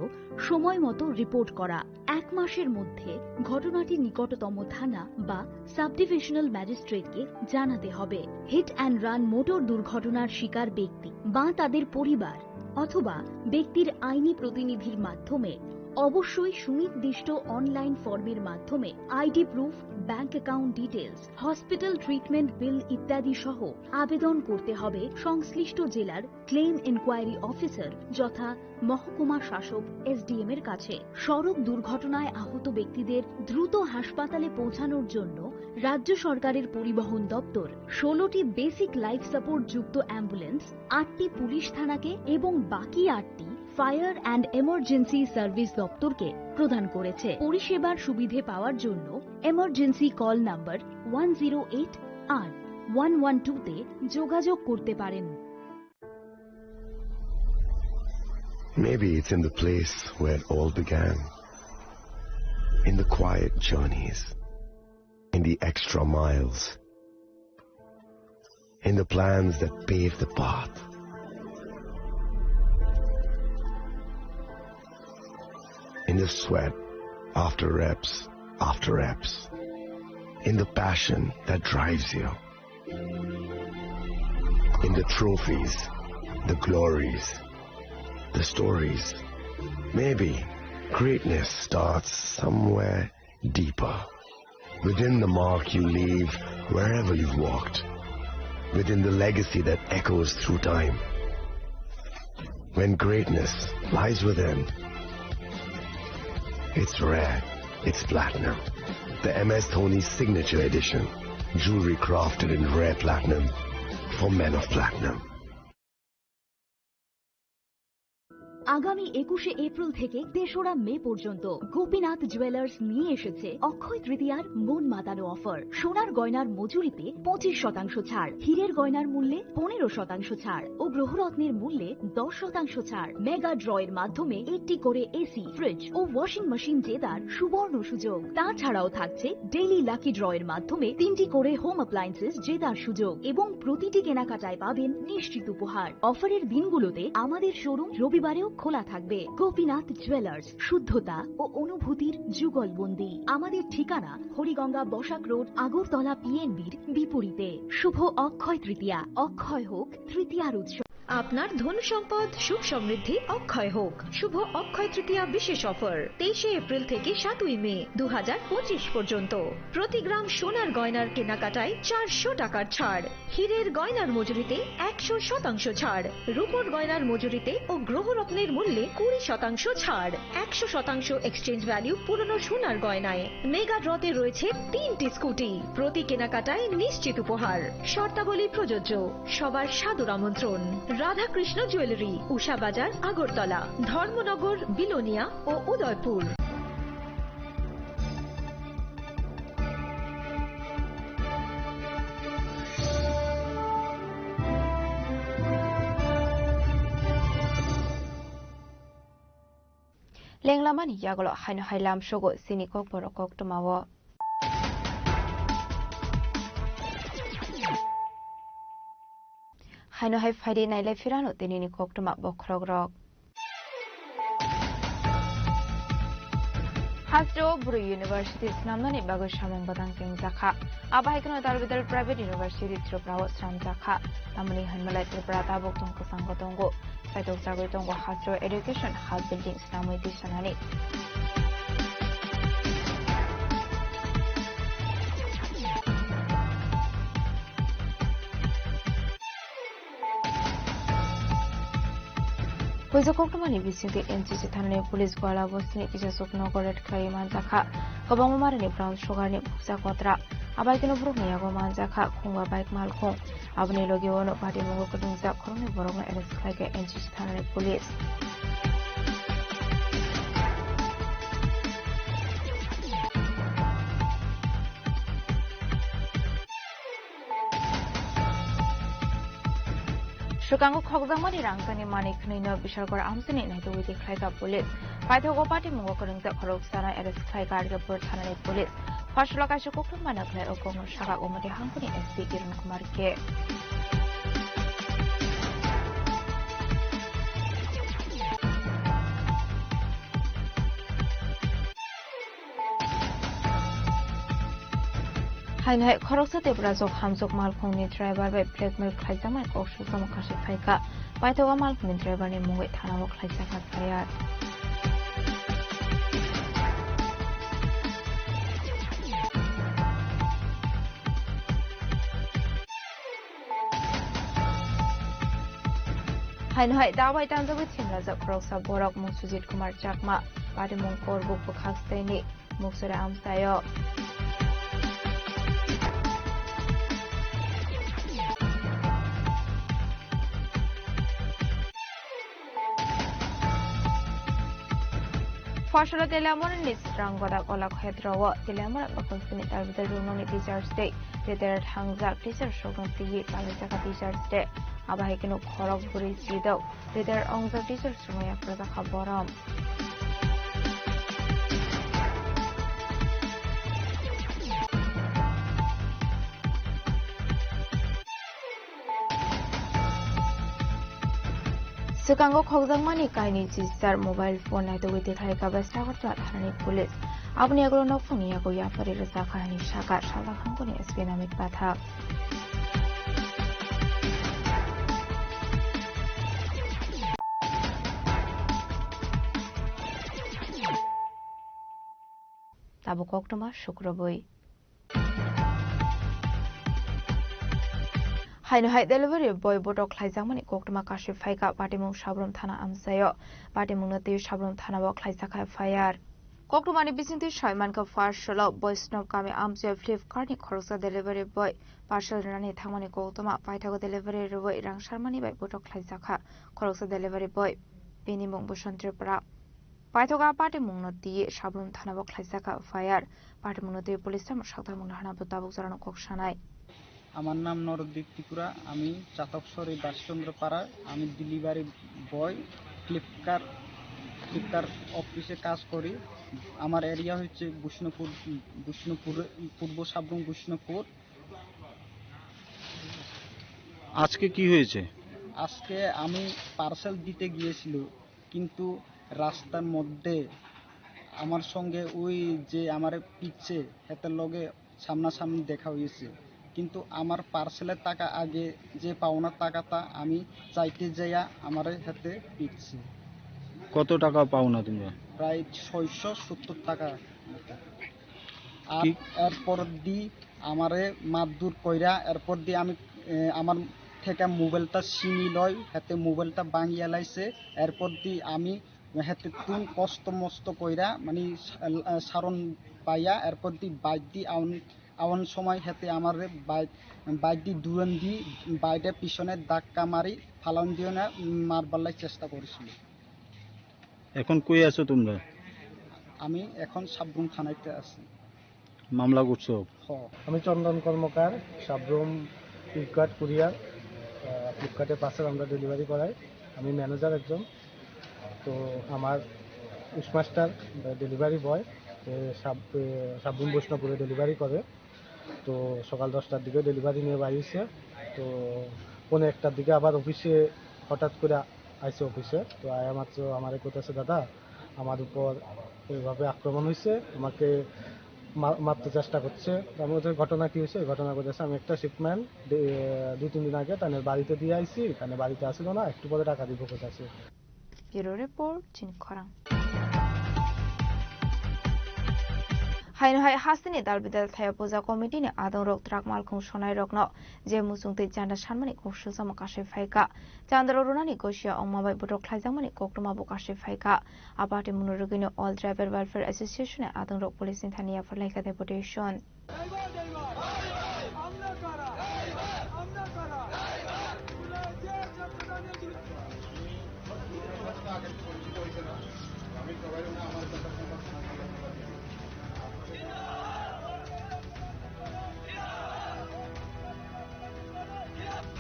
সময় মতো রিপোর্ট করা। 1 মাসের মধ্যে ঘটনাটি নিকটতম থানা বা সাব ডিভিশনাল ম্যাজিস্ট্রেটকে জানাতে হবে। হিট অ্যান্ড রান মোটর দুর্ঘটনার শিকার ব্যক্তি বা তাদের পরিবার অথবা ব্যক্তির আইনি প্রতিনিধির মাধ্যমে অবশ্যই সুনির্দিষ্ট অনলাইন ফর্মের মাধ্যমে ID proof, bank account details, hospital treatment bill ইত্যাদি সহ আবেদন করতে হবে সংশ্লিষ্ট জেলার ক্লেম ইনকোয়ারি অফিসার যথা মহকুমা শাসক SDM এর কাছে। সড়ক দুর্ঘটনায় আহত ব্যক্তিদের দ্রুত হাসপাতালে পৌঁছানোর জন্য রাজ্য সরকারের পরিবহন দপ্তর 16টি বেসিক লাইফ সাপোর্ট যুক্ত অ্যাম্বুলেন্স, 8টি পুলিশ থানাকে এবং বাকি 8টি ফায়ার অ্যান্ড এমার্জেন্সি সার্ভিস দপ্তরকে প্রদান করেছে। পরিষেবার সুবিধে পাওয়ার জন্য এমার্জেন্সি কল নাম্বার 108 আর 112-তে যোগাযোগ করতে পারেন। Maybe it's in the place where it all began, in the quiet journeys, in the extra miles, in the plans that pave the path. In the sweat after reps, in the passion that drives you, in the trophies, the glories, the stories. Maybe greatness starts somewhere deeper, within the mark you leave wherever you've walked, within the legacy that echoes through time. When greatness lies within, it's rare, it's platinum. The MS Dhoni Signature Edition, jewelry crafted in rare platinum for men of platinum. আগামী 21শে April থেকে 3রা মে পর্যন্ত Gopinath jewellers নিয়ে এসেছে অক্ষয় তৃতীয়ার মন মাতানো offer. সোনার গয়নার মজুরিতে 25% ছাড়, হীরের গয়নার মূল্যে 15% ছাড় ও গ্রহরত্নের মূল্যে 10% ছাড়। মেগা ড্রয়ের মাধ্যমে 1টি করে এসি, ফ্রিজ ও ওয়াশিং মেশিন জেতার সুবর্ণ সুযোগ। তাছাড়াও থাকছে ডেইলি লাকি ড্রয়ের মাধ্যমে 3টি করে হোম অ্যাপ্লায়েন্সেস জেতার সুযোগ এবং প্রতিটি কেনাকাটায় পাবেন নিশ্চিত উপহার। অফারের দিনগুলোতে আমাদের শোরুম রবিবারেও খোলা থাকবে। গোপীনাথ জুয়েলার্স, শুদ্ধতা ও অনুভূতির যুগলবন্দি। আমাদের ঠিকানা হরিগঙ্গা বসাক রোড, আগরতলা PNB'র বিপরীতে। শুভ অক্ষয় তৃতীয়া, অক্ষয় হোক তৃতীয়ার উৎসব। আপনার ধন সম্পদ সুখ সমৃদ্ধি অক্ষয় হোক। শুভ অক্ষয় তৃতীয়া বিশেষ অফার 23শে এপ্রিল থেকে 7ই মে 2025 পর্যন্ত। প্রতি গ্রাম সোনার গয়নার কেনাকাটায় 400 টাকার ছাড়, হীরের গয়নার মজুরিতে 100% ছাড়, রূপোর গয়নার মজুরিতে ও গ্রহরত্নের মূল্যে 20% ছাড়, 100% এক্সচেঞ্জ ভ্যালু পুরনো সোনার গয়নায়। মেগা ড্রতে রয়েছে 3টি স্কুটি, প্রতি কেনাকাটায় নিশ্চিত উপহার। শর্তাবলী প্রযোজ্য। সবার সাদর আমন্ত্রণ। রাধাকৃষ্ণ জুয়েলারি, উষা বাজার, আগরতলা, ধর্মনগর, বিলোনিয়া ও উদয়পুর। লেংলামানি ইয়াগল হাইনো হাইলাম সগো সিনি কক বড় কক টমাও। হাইনো হাই ফাইডে নাইলাই ফিরানো তিনিনি কক টমা বখরগ রক। হাজো ব্রু ইউনিভার্সিটি স্নামনানি বাগো সামং বাদাং কিং জাখা আবাইকনো দারবিদার প্রাইভেট ইউনিভার্সিটি ত্রিপুরা স্রাম জাখা তামনি হানমালাই ত্রিপুরা তাবক তং কসাং গতঙ্গো সাইতক জাগৈ তঙ্গো হাজো এডুকেশন হাউস বিল্ডিং স্নামই দিসানানি। Huizakoktmani bisingti NCC thanani police gwala bosni kisasuk nogoret khai manjakha kabang marani brown sugar ni buksa kotra abaikino brukni yago manjakha khunga bike malkhong abni logi wono party mogo kudungja khoroni borogna arrest khai ke NCC thanani police Sukango Kogzamani Rangani Mani Knino Bishagor Amsini Naituiti Klaika Police. Paitogo Party Mungo Kurung the Koroksana at a Skygar Burtana Police. Pashlaka Shukuk Manakle Okono Shaka Omati Hankuni SP Irun Kumarke. Hainhai Koroksa de Brazok Hamzok Malkongni driver by Blackmail Klaizama Kokshu Samakashi Faika. Paitoga Malkongni driver ni Mungwe Tanawo Klaizaka Fayar. Hainhai Dawai Tanzawi Timraza Koroksa Borok Muksujit Kumar Chakma. Pati Mungkor Buk Bukhaksteni Muksura Amsayo. Fashola Delamon is strong with a Ola Hedrawa, Delamon of Confinite with the Runoni Teacher's Day. Later Hangzak Teacher Shogun Tea, Palisaka Teacher's Day. Abahikino Korok Buri Sido. Later on the Teacher's Roya for the Haboram. Sukango Kogzamani Kaini Star mobile phone at the Witty Haika Vestagot Hani Police. Abniagro no Funiago Yafari Zakani Shaka Shala Hankuni Espinamic Batha. Tabukoktoma Shukrabui. Hainhai delivery boy Botok Klaizamani Koktama Kashi Faika Patimung Shabrum Thana Amsayo Patimung Nati Shabrum Thana Wok Klaizaka Fire Koktumani Bisinti Shaimanka Farshalo Boy Snob Kami Amsayo Flipkarni Korsa delivery boy Partial Rani Thamani Koktama Paitago delivery boy Rang Sharmani by Botok Klaizaka Korsa delivery boy Pinimung Bushan Tripura Paitoga Patimung Nati Shabrum Thana Wok Klaizaka Fire Patimung Nati Police Shakta Munhana Butabuzarano Kokshanai আমার নাম নরদ্বীপ ত্রিপুরা আমি চাতকসরি দাসচন্দ্র পাড়ায় আমি delivery boy Flipkart অফিসে কাজ করি আমার area হচ্ছে বিষ্ণুপুর পূর্ব সাবরুম বিষ্ণুপুর আজকে কি হয়েছে আজকে আমি পার্সেল দিতে গিয়েছিল কিন্তু রাস্তার মধ্যে আমার সঙ্গে ওই যে আমার পিছে হাতের লগে সামনাসামনি দেখা হয়েছে কিন্তু আমার পার্সেলের টাকা আগে যে পাওনা টাকাটা আমি চাইতে যাইয়া আমার হাতে পিটছে কত টাকা পাওনা তুমি প্রায় 670 টাকা আর এরপর দি আমারে মারধর কইরা এরপর দি আমি আমার থেকে মোবাইলটা ছিনি লয় হাতে মোবাইলটা ভাঙিয়া লাইছে এরপর দি আমি হাতে তুন কষ্ট মস্ত কইরা মানে সারণ পাইয়া এরপর দি বাইক দি আওয়ান সময় হাতে আমার বাইক দি দুরন দি বাইরে পিছনে ধাক্কা মারি ফালান দিও না মারবার চেষ্টা করেছিল এখন কই আছো তোমরা আমি এখন সাবরুম থানাতে আছি মামলা করছো আমি চন্দন কর্মকার সাবরুম ফ্লিপকার্ট কুরিয়ার ফ্লিপকার্টে পার্সেল আমরা ডেলিভারি করাই আমি ম্যানেজার একজন তো আমার উসমাস্টার ডেলিভারি বয় সাবরুম বৈষ্ণবপুরে ডেলিভারি করে তো সকাল 10টার দিকে ডেলিভারি নিয়ে বাইরেছে তো 1:30টার দিকে আবার অফিসে হঠাৎ করে আইছে অফিসে তো আয়া মাত্র আমার কোথাছে দাদা আমার উপর এইভাবে আক্রমণ হয়েছে আমাকে মারতে চেষ্টা করছে আমি ওদের ঘটনা কি হয়েছে ঘটনা করেছে আমি একটা শিপমেন্ট 2-3 দিন আগে তাদের বাড়িতে দিয়ে আইছি তাদের বাড়িতে আসিল না একটু পরে টাকা দিব কোথাছে ব্যুরো রিপোর্ট চিনখরা Hainhai Hasini Dalbidal Thaya Puja Committee ni Adong Rok Trak Malkhung Sonai Rokno Je Musungti Janda Shanmani Kokshu Samakashi Faika Chandra Runani Goshia Omabai Botok Klaizamani Koktuma Bokashi Faika Apati Munurugino All Driver Welfare Association Adong Rok Police in Thania for Laika Deputation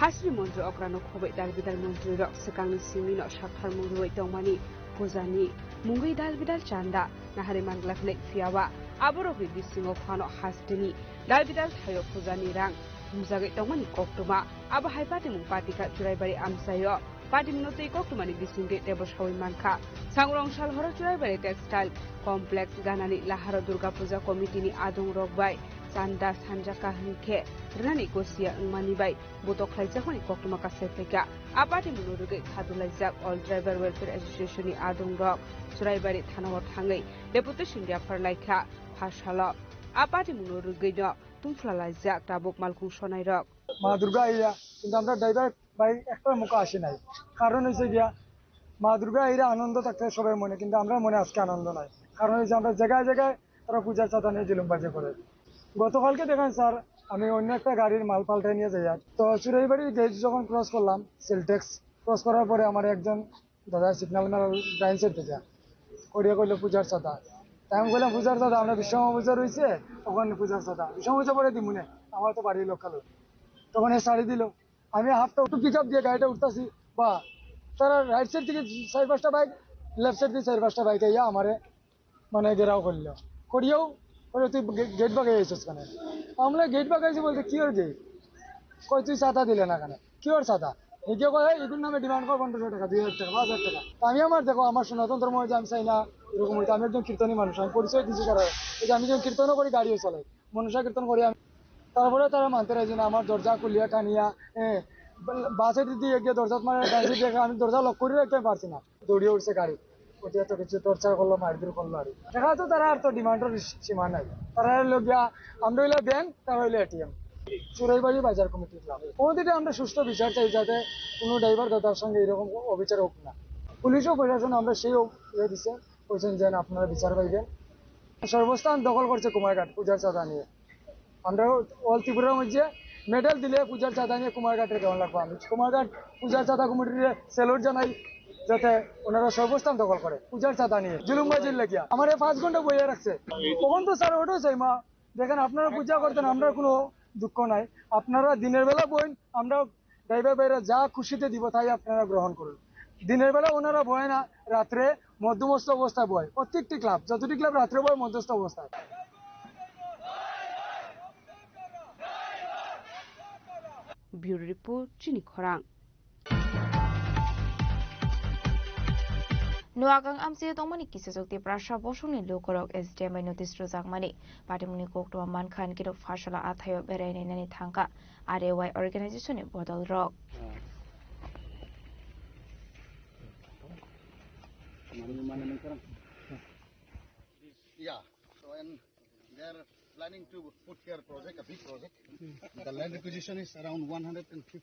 Hasri Mundru Okrano Kobe Dalbidal Mundru Rock Sekang Simino Shakhar Mundru Tongmani Puzani Mungi Dalbidal Chanda Nahari Manglak Fiawa Aborogi Bisingo Fano Hastini Dalbidal Tayo Puzani Rang Muzage Tongmani Koktuma Aba Haipati Mupatika Churaibari Amsayo Pati Minote Koktumani Bisinge Deboshawi Manka Sangrong Shalhora Churaibari Textile Complex Ganani Lahara Durga Puja Committee ni Adung Rogbai Sanda Sanjaka Hinke Rani Gosia Manibai Botok Haizakoni Koktuma Kasefeka Apati Munuruge Kadulaizak All Driver Welfare Association ni Adung Rog Churaibari Thanawat Hangai Deputation dia Perlaika Pashala Apati Munuruge no Tumflalaizak Tabuk Malkung Shonai Rog মা দুর্গা আইরা কিন্তু আমরা driver ভাই একটা মুখ আসে নাই কারণ হচ্ছে গিয়া মা দুর্গা আইরা আনন্দ থাকতে সবাই মনে কিন্তু আমরা মনে আজকে আনন্দ নাই কারণ হচ্ছে আমরা জায়গায় জায়গায় তারা পূজার চাঁদা নিয়ে জুলুমবাজি করে গতকালকে দেখেন স্যার আমি অন্য একটা গাড়ির মাল পাল্টাই নিয়ে যাই তো চুরাইবাড়ির গেট যখন ক্রস করলাম সেলটেক্স ক্রস করার পরে আমার একজন দাদা সিগন্যাল মেল ডাইন সাইড থেকে করিয়া কইলো পূজার চাঁদা তাই আমি বললাম পূজার চাঁদা আমরা বিশ্বকর্মা পূজা রয়েছে ওখানে পূজার চাঁদা বিশ্বকর্মা পূজা পরে দিমুনে আমার তো বাড়ির লোক খালো তখন এ শাড়ি দিল আমি হাতটা একটু পিক আপ দিয়ে গাড়িটা উঠতেছি বা তারা রাইট সাইড থেকে 4-5টা বাইক লেফট সাইড থেকে 4-5টা বাইক আইয়া আমারে মানে ঘেরাও করলো করিয়াও বলে তুই গেট বাগাই আইছিস কেন আমরা গেট বাগাইছি বলতে কি ওর গেট কই তুই চাঁদা দিলে না কেন কি ওর চাঁদা এগিয়ে কয় এগুলোর নামে ডিমান্ড কর 1500 টাকা 2000 টাকা 5000 টাকা আমি আমার দেখো আমার সনাতন ধর্ম যে আমি চাই না এরকম হইতে আমি একজন কীর্তনী মানুষ আমি পরিচয় দিচ্ছি তারা এই যে আমি যখন কীর্তনও করি গাড়িও চালাই মনসা কীর্তন করি আমি তারপরে তারা মানতে রাজি না আমার দরজা খুলিয়া টানিয়া বাসে দিয়ে গিয়ে দরজা মানে ডান্সি দিয়ে আমি দরজা লক করে রাখতে পারছি না দৌড়িয়ে উঠছে গাড়ি ওটি এত কিছু টর্চার করলো মারধর করলো আর দেখা তো তারা আর তো ডিমান্ডের সীমা নাই তারা হইলো গিয়া আমরা হইলে ব্যাংক তারা হইলে এটিএম চুরাইবাড়ি বাজার কমিটি ক্লাব কোনোদিকে আমরা সুষ্ঠু বিচার চাই যাতে কোনো ড্রাইভার দাদার সঙ্গে এরকম অবিচার হোক না পুলিশও প্রশাসন আমরা সেই ইয়ে দিচ্ছে বলছেন যে আপনারা বিচার পাইবেন সর্বস্থান দখল করছে কুমারঘাট পূজার চাঁদা নিয়ে আমরা অল ত্রিপুরার মধ্যে মেডেল দিলে পূজার চাঁদা নিয়ে কুমারঘাটের কেমন লাগবো আমি কুমারঘাট পূজার চাঁদা কমিটির সেলুট জানাই যাতে ওনারা সর্বস্থান দখল করে পূজার চাঁদা নিয়ে জুলুমবাজির লেগিয়া আমার 5 ঘন্টা বইয়ে রাখছে তখন তো স্যার ওটাও চাই মা দেখেন আপনারা পূজা করতেন আমরা কোনো দুঃখ নাই আপনারা দিনের বেলা বইন আমরা ড্রাইভার ভাইরা যা খুশিতে দিব তাই আপনারা গ্রহণ করুন দিনের বেলা ওনারা বয় না রাত্রে মধ্যমস্ত অবস্থায় বয় প্রত্যেকটি ক্লাব যতটি ক্লাব রাত্রে বয় মধ্যস্থ অবস্থায় Bureau Report Chini Khorang Nuagang amsi tongmani kisasokti prasha bosuni lokorok SDM notice rozakmani patimuni kokto mankhan kiro fashala athayo beraini nani thangka RAY organization e bodol rok Yeah, so and they're planning to put here project, a big project. The land acquisition is around 150.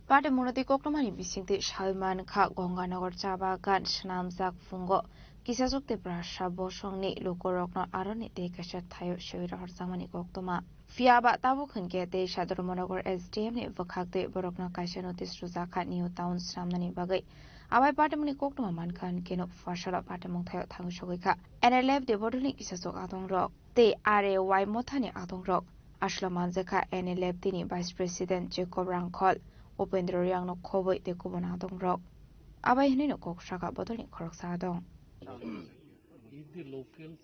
Pate munati koktomani bisingti Salman Kha Gonganagar Chabagan Snamjak Fungo kisasokti prasha bosongni lokorokno aroni dekasha thayo shoira harsamani koktoma Fiaba tabukhan ke te Shadromonagar SDM ni vakhakte borokna kaisa notice ruzakha New Town Samnani bagai abai patemuni koktoma mankhan keno fashala patemung thayo thangshogika NLF de bodoni kisasok atong rok te RAY mothani atong rok Ashloman Zekha NLF tini Vice President Jacob Rangkhol Upendra Yang no khoboi te kubona atong rok abai hini no kok shaka bodoni khorok sa dong If the locals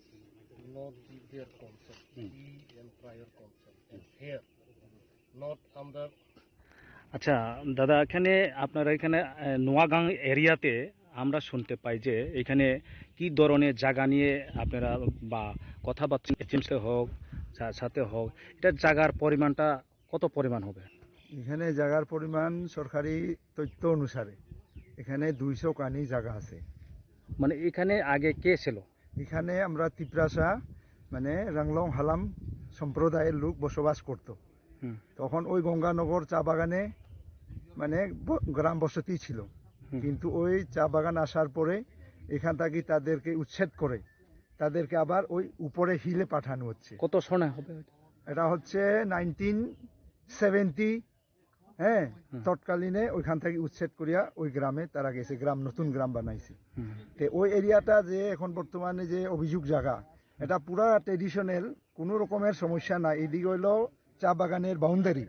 do not give their consent, and prior consent, and here, not under আচ্ছা দাদা এখানে আপনারা এখানে নোয়াগাং এরিয়াতে আমরা শুনতে পাই যে এখানে কি ধরনের জায়গা নিয়ে আপনারা বা কথাবার্তা এজেন্সি হোক সাথে হোক এটা জায়গার পরিমাণটা কত পরিমাণ হবে এখানে জায়গার পরিমাণ সরকারি তথ্য অনুসারে এখানে 200 কানি জায়গা আছে মানে এখানে আগে কে ছিল এখানে আমরা তিপ্রাসা মানে রাংলং হালাম সম্প্রদায়ের লোক বসবাস করত তখন ওই গঙ্গানগর চা বাগানে মানে গ্রাম বসতি ছিল কিন্তু ওই চা বাগান আসার পরে এখান থেকে তাদেরকে উচ্ছেদ করে তাদেরকে আবার ওই উপরে হিলে পাঠানো হচ্ছে কত সনে হবে এটা হচ্ছে 1970 হ্যাঁ তৎকালীনে ওইখান থেকে উচ্ছেদ করিয়া ওই গ্রামে তারা গেছে, গ্রাম নতুন গ্রাম বানাইছে। তো ওই এরিয়াটা যে এখন বর্তমানে যে অভিযোগ জায়গা, এটা পুরা ট্রেডিশনাল, কোনো রকমের সমস্যা নাই। এইদিকে হইলো চা বাগানের বাউন্ডারি,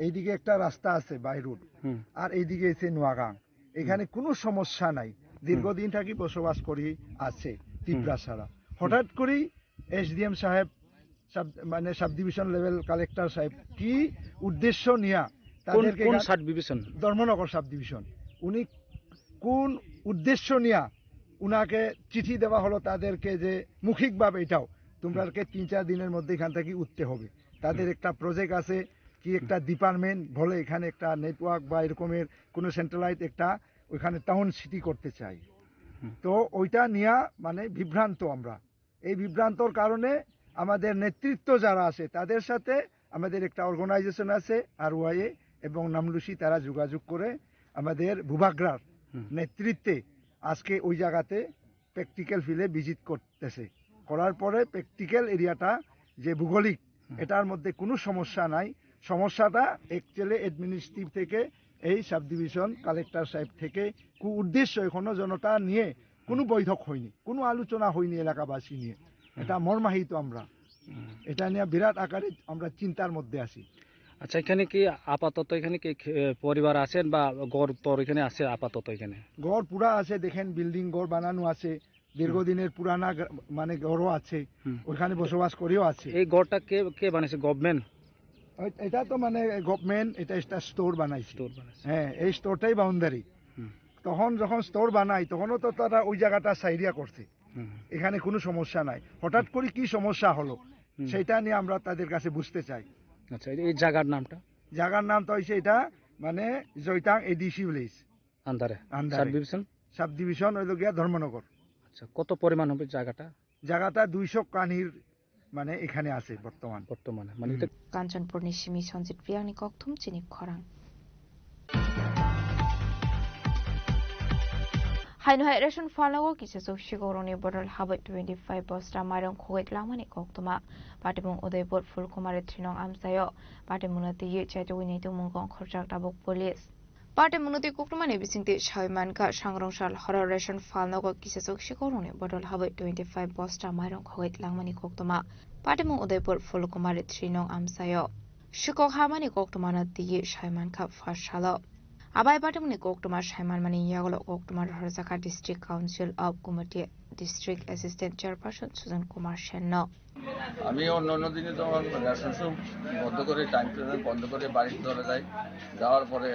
এইদিকে একটা রাস্তা আছে বাই রোড, আর এইদিকে এসে নোয়াগাং। এখানে কোনো সমস্যা নাই, দীর্ঘদিন থাকি বসবাস করি আছে তিপ্রাসারা। হঠাৎ করেই SDM সাহেব মানে সাব ডিভিশন লেভেল কালেক্টর সাহেব কি উদ্দেশ্য নিয়া তাদেরকে, sub division Dharmanagar sub division, উনি কোন উদ্দেশ্য নিয়া উনাকে চিঠি দেওয়া হলো তাদেরকে যে মৌখিকভাবে এটাও তোমরাকে 3-4 দিনের মধ্যে এখান থেকে উঠতে হবে। তাদের একটা প্রজেক্ট আছে, কি একটা ডিপার্টমেন্ট বলে এখানে একটা নেটওয়ার্ক বা এরকমের কোনো সেন্ট্রালাইজ একটা ওইখানে টাউন সিটি করতে চাই। তো ওইটা নিয়া মানে বিভ্রান্ত আমরা। এই বিভ্রান্তর কারণে আমাদের নেতৃত্ব যারা আছে তাদের সাথে আমাদের একটা অর্গানাইজেশন আছে RYA এবং নামলুসি, তারা যোগাযোগ করে আমাদের ভূভাগ্রার নেতৃত্বে আজকে ওই জায়গাতে প্র্যাকটিক্যাল ফিল্ডে ভিজিট করতেছে। করার পরে প্র্যাকটিক্যাল এরিয়াটা যে ভূগোলিক, এটার মধ্যে কোনো সমস্যা নাই। সমস্যাটা অ্যাকচুয়ালি অ্যাডমিনিস্ট্রেটিভ থেকে এই সাব ডিভিশন কালেক্টর সাহেব থেকে উদ্দেশ্য এখনো জনতা নিয়ে কোনো বৈঠক হয়নি, কোনো আলোচনা হয়নি এলাকাবাসী নিয়ে। এটা মর্মাহিত আমরা, এটা নিয়ে বিরাট আকারে আমরা চিন্তার মধ্যে আছি। আচ্ছা, এখানে কি আপাতত এখানে কি পরিবার আছেন বা গড় তোর এখানে আছে? আপাতত এখানে গড় পুরা আছে, দেখেন বিল্ডিং গড় বানানো আছে, দীর্ঘদিনের পুরানা মানে গড়ও আছে, ওইখানে বসবাস করেও আছে। এই গড়টা কে বানাইছে? গভর্নমেন্ট? এটা তো মানে গভর্নমেন্ট, এটা একটা স্টোর বানাইছে। হ্যাঁ, এই স্টোরটাই বাউন্ডারি। তখন যখন স্টোর বানাই তখনও তো তারা ওই জায়গাটা সাইরিয়া করছে, এখানে কোনো সমস্যা নাই। হঠাৎ করে কি সমস্যা হলো সেটা নিয়ে আমরা তাদের কাছে বুঝতে চাই। আচ্ছা, এই জায়গার নামটা? জায়গার নামটা হয়েছে এটা মানে জয়তাং এডিসি ভিলেজ আন্দারে সাব ডিভিশন হইল গিয়া ধর্মনগর। আচ্ছা, কত পরিমাণ হবে জায়গাটা? জায়গাটা 200 কানির মানে এখানে আছে বর্তমানে মানে কাঞ্চনপুর নিশিমি সঞ্জিত প্রিয়ানি ককথুম চিনি খরাং হাইনহাই রেশন ফালাগো কিছু শিগরনি বদল হাবত 25 বস্তা মাইরং খোগৈ লামানি কক্তমা পাটিমুং উদয়পুর ফুলকুমারি থ্রিনং আমসায় পাটিমুনাতি চাইতউইনি তুমুংগং খরচাক তাবুক পুলিশ পাটিমুনাতি কক্তমানি বিসিংতি সাইমানকা সংরংসাল হরর রেশন ফালাগো কিছু শিগরনি বদল হাবত 25 বস্তা মাইরং খোগৈ লামানি কক্তমা পাটিমুং উদয়পুর ফুলকুমারি থ্রিনং আমসায় শিকক হামানি কক্তমানা দিয়ে সাইমানকা ফার্সালো আবাই পাটিমুনি কোকটমা সাইমানমানি ইয়াগল কোকটমার হরজাকা ডিস্ট্রিক্ট কাউন্সিল অব কুমাটি district assistant chairperson Sujan Kumar Sen. আমি অন্য দিনে যখন রেশন বন্ধ করে টাইম টেবিল বন্ধ করে বাড়িতে চলে যাই, যাওয়ার পরে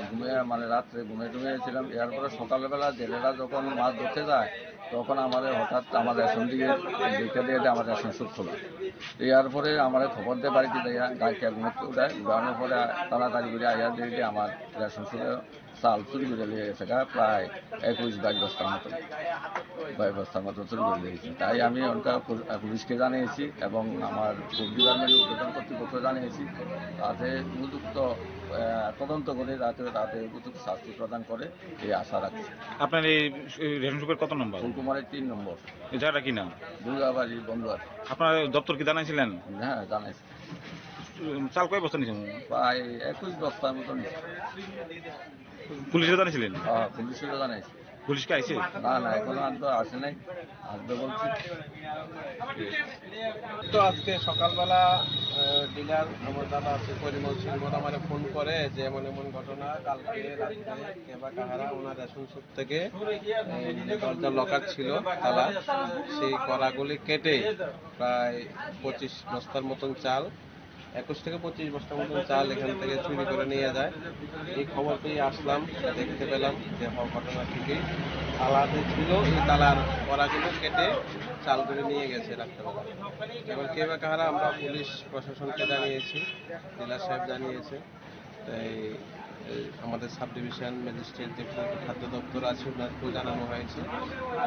ঘুমিয়ে মানে রাত্রে ঘুমিয়েছিলাম। এরপরে সকালবেলা জেলেরা যখন মাছ ধরতে যায় তখন আমাদের হঠাৎ আমার রেশন দিয়ে দেখে দিয়ে আমার রেশন সুখ খোলা। এরপরে আমার খবর দিয়ে বাড়িতে যাইয়া গাড়িটা ঘুমোতে উঠায়, উঠানোর পরে তাড়াতাড়ি করে আইয়া দিয়ে আমার রেশন সুখে চাল চুরি করে নিয়ে গেছে প্রায় 21-22 বস্তার মতো চুরি করে দিয়েছে। তাই আমি পুলিশকে জানিয়েছি এবং আমার ফুড ডিপার্টমেন্টের উদ্বোধন কর্তৃপক্ষ জানিয়েছি, তাতে উপযুক্ত তদন্ত করে তাতে উপযুক্ত শাস্তি প্রদান করে এই আশা রাখছি। আপনার এই রেশন শপের কত নম্বর? ফুলকুমারের 3 নম্বর। এই জায়গাটা কি নাম? দুর্গাবাড়ি বন্ধুয়ার। আপনার দপ্তর কি জানাইছিলেন? হ্যাঁ, জানাইছি। চাল কয় বস্তা নিয়েছেন? প্রায় 21 বস্তার মতো নিয়েছি। পুলিশে জানিয়েছিলেন? হ্যাঁ, পুলিশেরও জানাইছি। পুলিশকে আইছে? না, এখনো তো আসে নাই, আসবে বলছি। তো আজকে সকালবেলা ডিলার আমার দাদা আছে পরিমল সিং আমার ফোন করে যে এমন এমন ঘটনা, কালকে রাত্রে কেবা কাহারা ওনার রেশন শপ থেকে দরজা লকার ছিল তালা, সেই কড়াগুলি কেটে প্রায় 25 বস্তার মতন চাল, 21 থেকে 25 বস্তার মতন চাল এখান থেকে চুরি করে নিয়ে যায়। এই খবর পেয়ে আসলাম, দেখতে পেলাম যে ঘটনা ঠিকই তালা যে ছিল এই তালার কড়াগুলো কেটে চাল করে নিয়ে গেছে রাত্রেবেলা। এবার কে বা কাহারা আমরা পুলিশ প্রশাসনকে জানিয়েছি, জেলার সাহেব জানিয়েছে, তাই আমাদের সাব ডিভিশন ম্যাজিস্ট্রেট যে খাদ্য দপ্তর আছে ওনাকেও জানানো হয়েছে।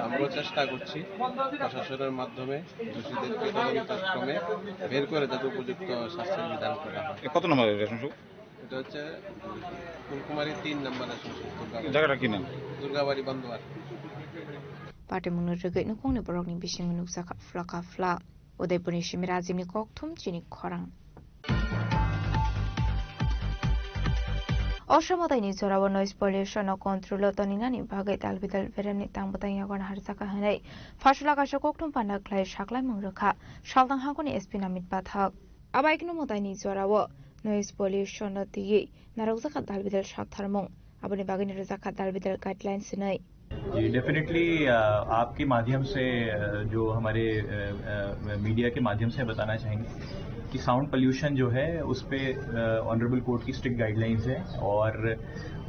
আমরাও চেষ্টা করছি প্রশাসনের মাধ্যমে দোষীদেরকে তদন্তক্রমে বের করে যাতে উপযুক্ত শাস্তির বিধান করা হয়। কত নম্বর রেশন শপ? এটা হচ্ছে ফুলকুমারি 3 নম্বর রেশন শপ। জায়গাটা কি নাম? দুর্গাবাড়ি বন্ধুয়ার। পাটিমুনুর রগৈ নুকংনি বরকনি বিসিং নুকসাকা ফ্লাকা ফ্লা উদয়পুরনি সিমিরাজিমনি ককথুম চিনি খরাং Oshamatai ni zorawa noise pollution o control toninani bagai talbidal verani tangbutang yagon harsaka hanai. Fashula kasha koktum panda klai shaklai mungruka. Shaldang hagoni espinamit bathak. Abaikno motai ni zorawa noise pollution no tigi. Narokzaka talbidal shaktharmung. Abani bagani rozaka talbidal guidelines sinai. जी definitely आपके माध्यम से जो हमारे media के माध्यम से बताना चाहेंगे कि साउंड पोल्यूशन जो है उस पे ऑनरेबल कोर्ट की स्ट्रिक्ट गाइडलाइंस है और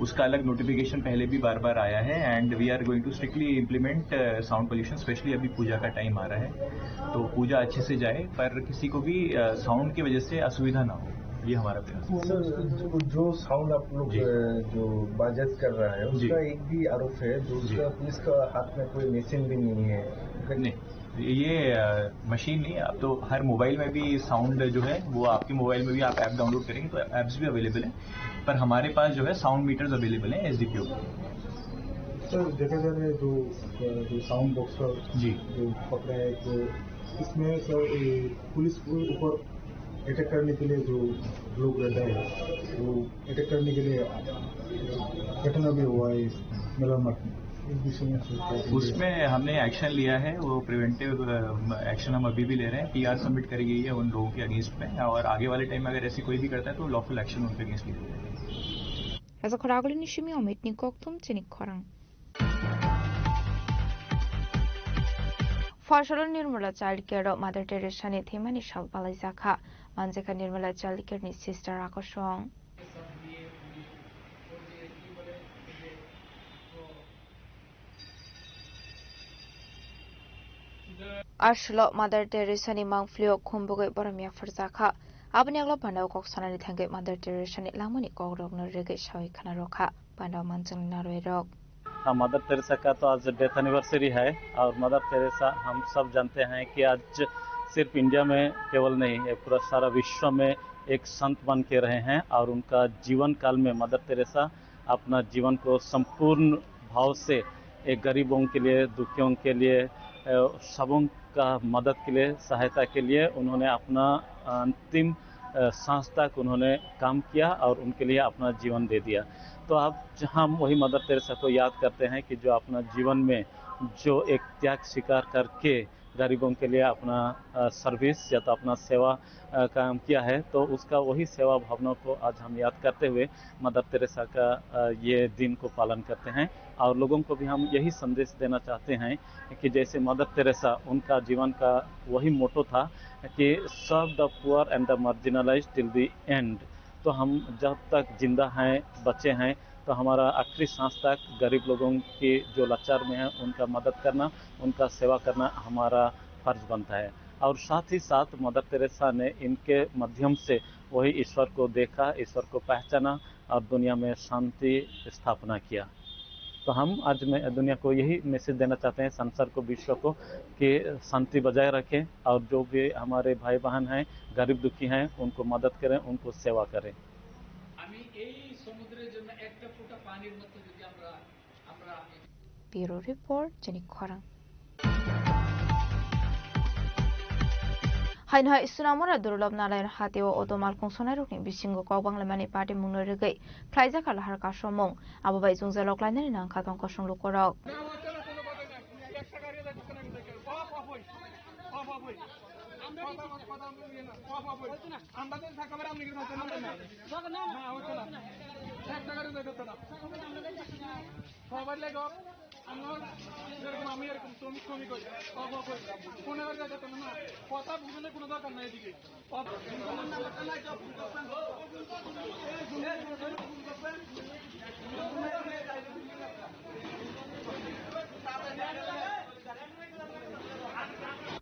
उसका अलग नोटिफिकेशन पहले भी बार बार आया है and we are going to strictly implement sound pollution specially अभी पूजा का टाइम आ रहा है तो पूजा अच्छे से जाए पर किसी को भी साउंड की वजह से असुविधा ना हो ये हमारा प्रयास है। जो साउंड आप लोग जो बाजत कर रहा है उसका एक भी आरोप है जो उसका पुलिस का हाथ में कोई मशीन भी नहीं है। नहीं ये मशीन नहीं अब तो हर मोबाइल में भी साउंड जो है वो आपके मोबाइल में भी आप ऐप डाउनलोड करेंगे तो ऐप्स भी अवेलेबल है पर हमारे पास जो है साउंड मीटर्स अवेलेबल हैं SDPO सर देखा जाए जो साउंड बॉक्स का जी जो पकड़ा है तो इसमें सर पुलिस को ऊपर अटैक करने के लिए जो लोग रहता है वो अटैक करने के लिए घटना भी हुआ है मेला मठ में उसमें हमने एक्शन लिया है वो प्रिवेंटिव एक्शन हम अभी भी ले रहे हैं PR सबमिट करी गई है उन लोगों के अगेंस्ट में और आगे वाले टाइम में अगर ऐसी कोई भी करता है तो लॉफुल एक्शन उनके अगेंस्ट लिया जाएगा। As a koraguli ni shimi omit ni koktum chinik korang. Fashalo Nirmala Child Care Mother Teresa ni themani shal balai Manjaka Nirmala Child Care ni sister Akosong. Ashlo Mother Teresa ni mangflio kumbugai baramia farzaka. Abni aglo pandau koksana ni thangai Mother Teresa ni langmani kogrok no rege shawi khana rokha. Pandau manjang naroi rok. Mother Teresa का तो आज death anniversary है और mother Teresa हम सब जानते हैं कि आज सिर्फ इंडिया में केवल नहीं है पूरा सारा विश्व में एक संत बन के रहे हैं और उनका जीवन काल में मदर टेरेसा अपना जीवन को संपूर्ण भाव से एक गरीबों के लिए दुखियों के लिए सबों का मदद के लिए सहायता के लिए उन्होंने अपना अंतिम सांस तक उन्होंने काम किया और उनके लिए अपना जीवन दे दिया। तो अब हम वही मदर टेरेसा को याद करते हैं कि जो अपना जीवन में जो एक त्याग स्वीकार करके गरीबों के लिए अपना सर्विस या तो अपना सेवा काम किया है तो उसका वही सेवा भावना को आज हम याद करते हुए मदर टेरेसा का ये दिन को पालन करते हैं और लोगों को भी हम यही संदेश देना चाहते हैं कि जैसे मदर टेरेसा उनका जीवन का वही मोटो था कि serve the poor and the marginalised till the end. तो हम जब तक जिंदा हैं बचे हैं तो हमारा आखिरी सांस तक गरीब लोगों की जो लाचार में है उनका मदद करना उनका सेवा करना हमारा फर्ज बनता है। और साथ ही साथ मदर टेरेसा ने इनके माध्यम से वही ईश्वर को देखा, ईश्वर को पहचाना और दुनिया में शांति स्थापना किया। तो हम आज में दुनिया को यही मैसेज देना चाहते हैं, संसार को, विश्व को, कि शांति बजाय रखें और जो भी हमारे भाई बहन हैं गरीब दुखी हैं उनको मदद करें, उनको सेवा करें। Bureau Report Jenny Korang. Hainha Istunamora Durlov Nalayan Hateo Otomal Konsonarukni Bisingo Kobanglamani Party Munurigay, Plaza Kalahar Kashomong, Ababai Zunzaloklan and Katon Koshon Lukorok.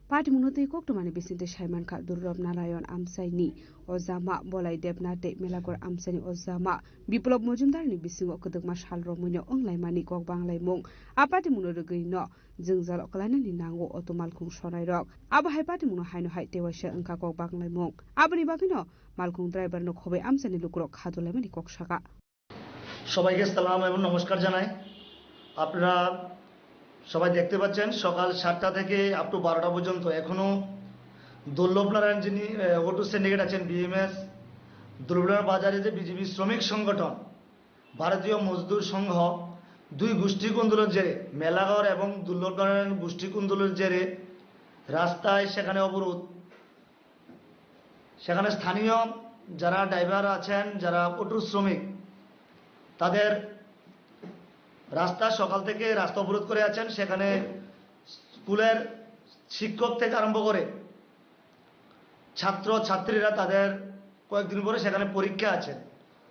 Party Munotei Koktomani Bisinte Shaiman Ka Durlov Narayan Amsaini Ozama Bolai Debnate Melagor Amsani Ozama Biplop Mojumdar ni Bisingo Kodokma Shalro Munyo Onglai Mani Kok Banglai Mong Apati Munodogui no Zingzal Okalana ni Nango Otomal Kung Shorai Rock Aba Haipati Muno Haino Hai Tewasha Unka Kok Banglai Mong Abani Bakino Malkung Driver no Kobe Amsani Lukrok Hadolemani Kok Shaka সবাইকে সালাম এবং নমস্কার জানাই। আপনারা সবাই দেখতে পাচ্ছেন সকাল 7টা থেকে আপ টু 12টা পর্যন্ত এখনো দুর্লভ নারায়ণ যিনি ওটু সিন্ডিকেট আছেন BMS দুর্লভ বাজারে যে বিজেপি শ্রমিক সংগঠন ভারতীয় মজদুর সংঘ দুই গোষ্ঠী কোন্দলের জেরে, মেলাঘর এবং দুর্লভগড়ের গোষ্ঠী কোন্দলের জেরে রাস্তায় সেখানে অবরোধ। সেখানে স্থানীয় যারা ড্রাইভার আছেন, যারা অটো শ্রমিক, তাদের রাস্তা সকাল থেকে রাস্তা অবরোধ করে আছেন। সেখানে স্কুলের শিক্ষক থেকে আরম্ভ করে ছাত্র ছাত্রীরা, তাদের কয়েকদিন পরে সেখানে পরীক্ষা আছে,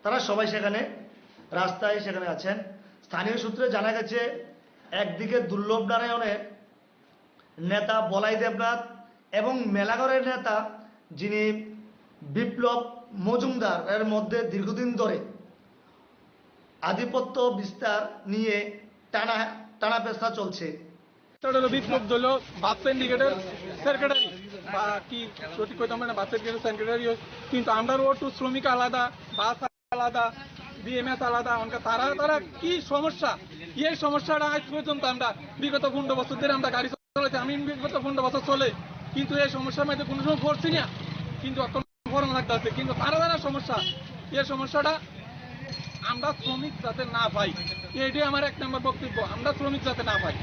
তারা সবাই সেখানে রাস্তায় সেখানে আছেন। স্থানীয় সূত্রে জানা গেছে, একদিকে দুর্লভ নারায়ণের নেতা বলাই দেবনাথ এবং মেলাঘরের নেতা যিনি বিপ্লব মজুমদার এর মধ্যে দীর্ঘদিন ধরে আধিপত্য বিস্তার নিয়ে টানা পেশা চলছে। বিপ্লব দল বাস সিন্ডিকেটের সেক্রেটারি বা কি সঠিক কথা মানে বাস সিন্ডিকেটের সেক্রেটারি, কিন্তু আমরা অটো শ্রমিক আলাদা, বাস আলাদা, বিএমএস আলাদা। তারা কি সমস্যা, এই সমস্যাটা আজ পর্যন্ত আমরা বিগত 15 বছর ধরে আমরা গাড়ি চলেছে, আমি বিগত 15 বছর চলে, কিন্তু এই সমস্যার মধ্যে কোনো সময় পড়ছি না, কিন্তু এখন ফরম লাগতে আছে। কিন্তু তারা সমস্যা, এই সমস্যাটা আমরা শ্রমিক যাতে না পাই, এইটাই আমার 1 নম্বর বক্তব্য। আমরা শ্রমিক যাতে না পাই,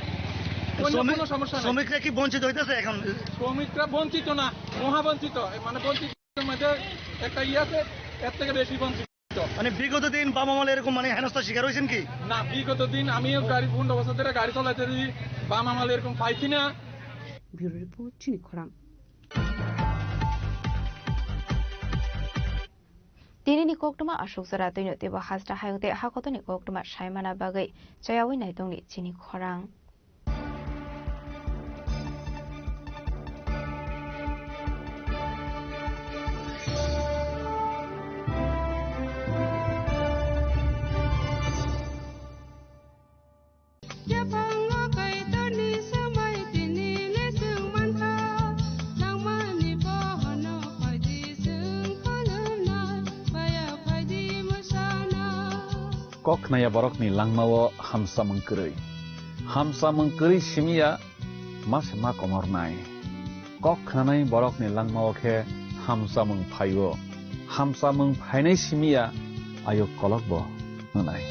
কোনো সমস্যা নেই। শ্রমিকরা কি বঞ্চিত হইতেছে এখন? শ্রমিকরা বঞ্চিত না, মহাবঞ্চিত। মানে বঞ্চিতের মধ্যে একটা আছে, এর থেকে বেশি বঞ্চিত। মানে বিগত দিন বাম আমলে এরকম মানে হেনস্থার শিকার হয়েছেন কি? না, বিগত দিন আমিও 15 বছর ধরে গাড়ি চালাতে, বাম আমলে এরকম পাইছি না। ব্যুরো রিপোর্ট, চিনি খরাং। Dinini koktuma ashok zara tino tiba hasra hayute hakotoni koktuma shaimana bagai chayawi naitongni chini khorang. Kok naya borok ni langmawo hamsa mengkeri simia mas ma komor nai. Kok nanai borok ni langmawo ke hamsa mengphayo. Hamsa mengphainai simia ayo kolok bo nanai.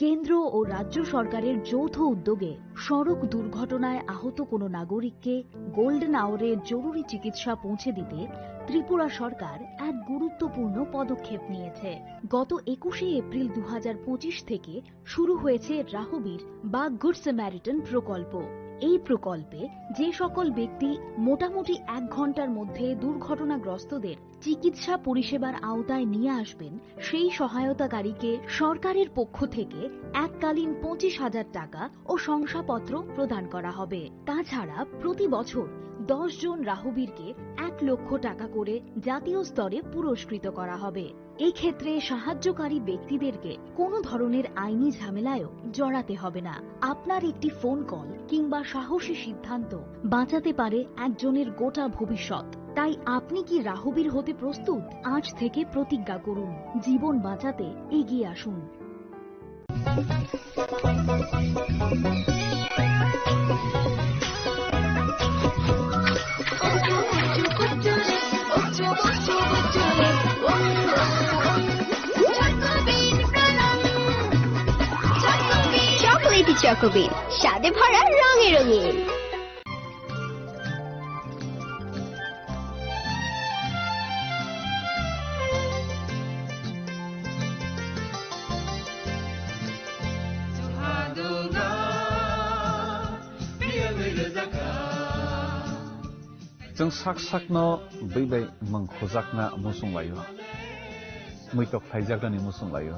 কেন্দ্র ও রাজ্য সরকারের যৌথ উদ্যোগে সড়ক দুর্ঘটনায় আহত কোনো নাগরিককে গোল্ডেন আওয়ারে জরুরি চিকিৎসা পৌঁছে দিতে ত্রিপুরা সরকার এক গুরুত্বপূর্ণ পদক্ষেপ নিয়েছে। গত 21শে এপ্রিল 2025 থেকে শুরু হয়েছে রাহবীর বা গুড স্যামারিটান প্রকল্প। এই প্রকল্পে যে সকল ব্যক্তি মোটামুটি 1 ঘন্টার মধ্যে দুর্ঘটনাগ্রস্তদের চিকিৎসা পরিষেবার আওতায় নিয়ে আসবেন, সেই সহায়তাকারীকে সরকারের পক্ষ থেকে এককালীন 25,000 টাকা ও শংসাপত্র প্রদান করা হবে। তাছাড়া প্রতি বছর 10 জন রাহবীরকে 1 লক্ষ টাকা করে জাতীয় স্তরে পুরস্কৃত করা হবে। এই ক্ষেত্রে সাহায্যকারী ব্যক্তিদেরকে কোনো ধরনের আইনি ঝামেলায়ও জড়াতে হবে না। আপনার একটি ফোন কল কিংবা সাহসী সিদ্ধান্ত বাঁচাতে পারে একজনের গোটা ভবিষ্যৎ। তাই আপনি কি রাহবীর হতে প্রস্তুত? আজ থেকে প্রতিজ্ঞা করুন, জীবন বাঁচাতে এগিয়ে আসুন। চকোলেটি চকোবিন, স্বাদে ভরা, রঙে রঙিন। Jeng sak-sakno bai mengkhojakna musung layo. Muitok phaijakna ni musung layo.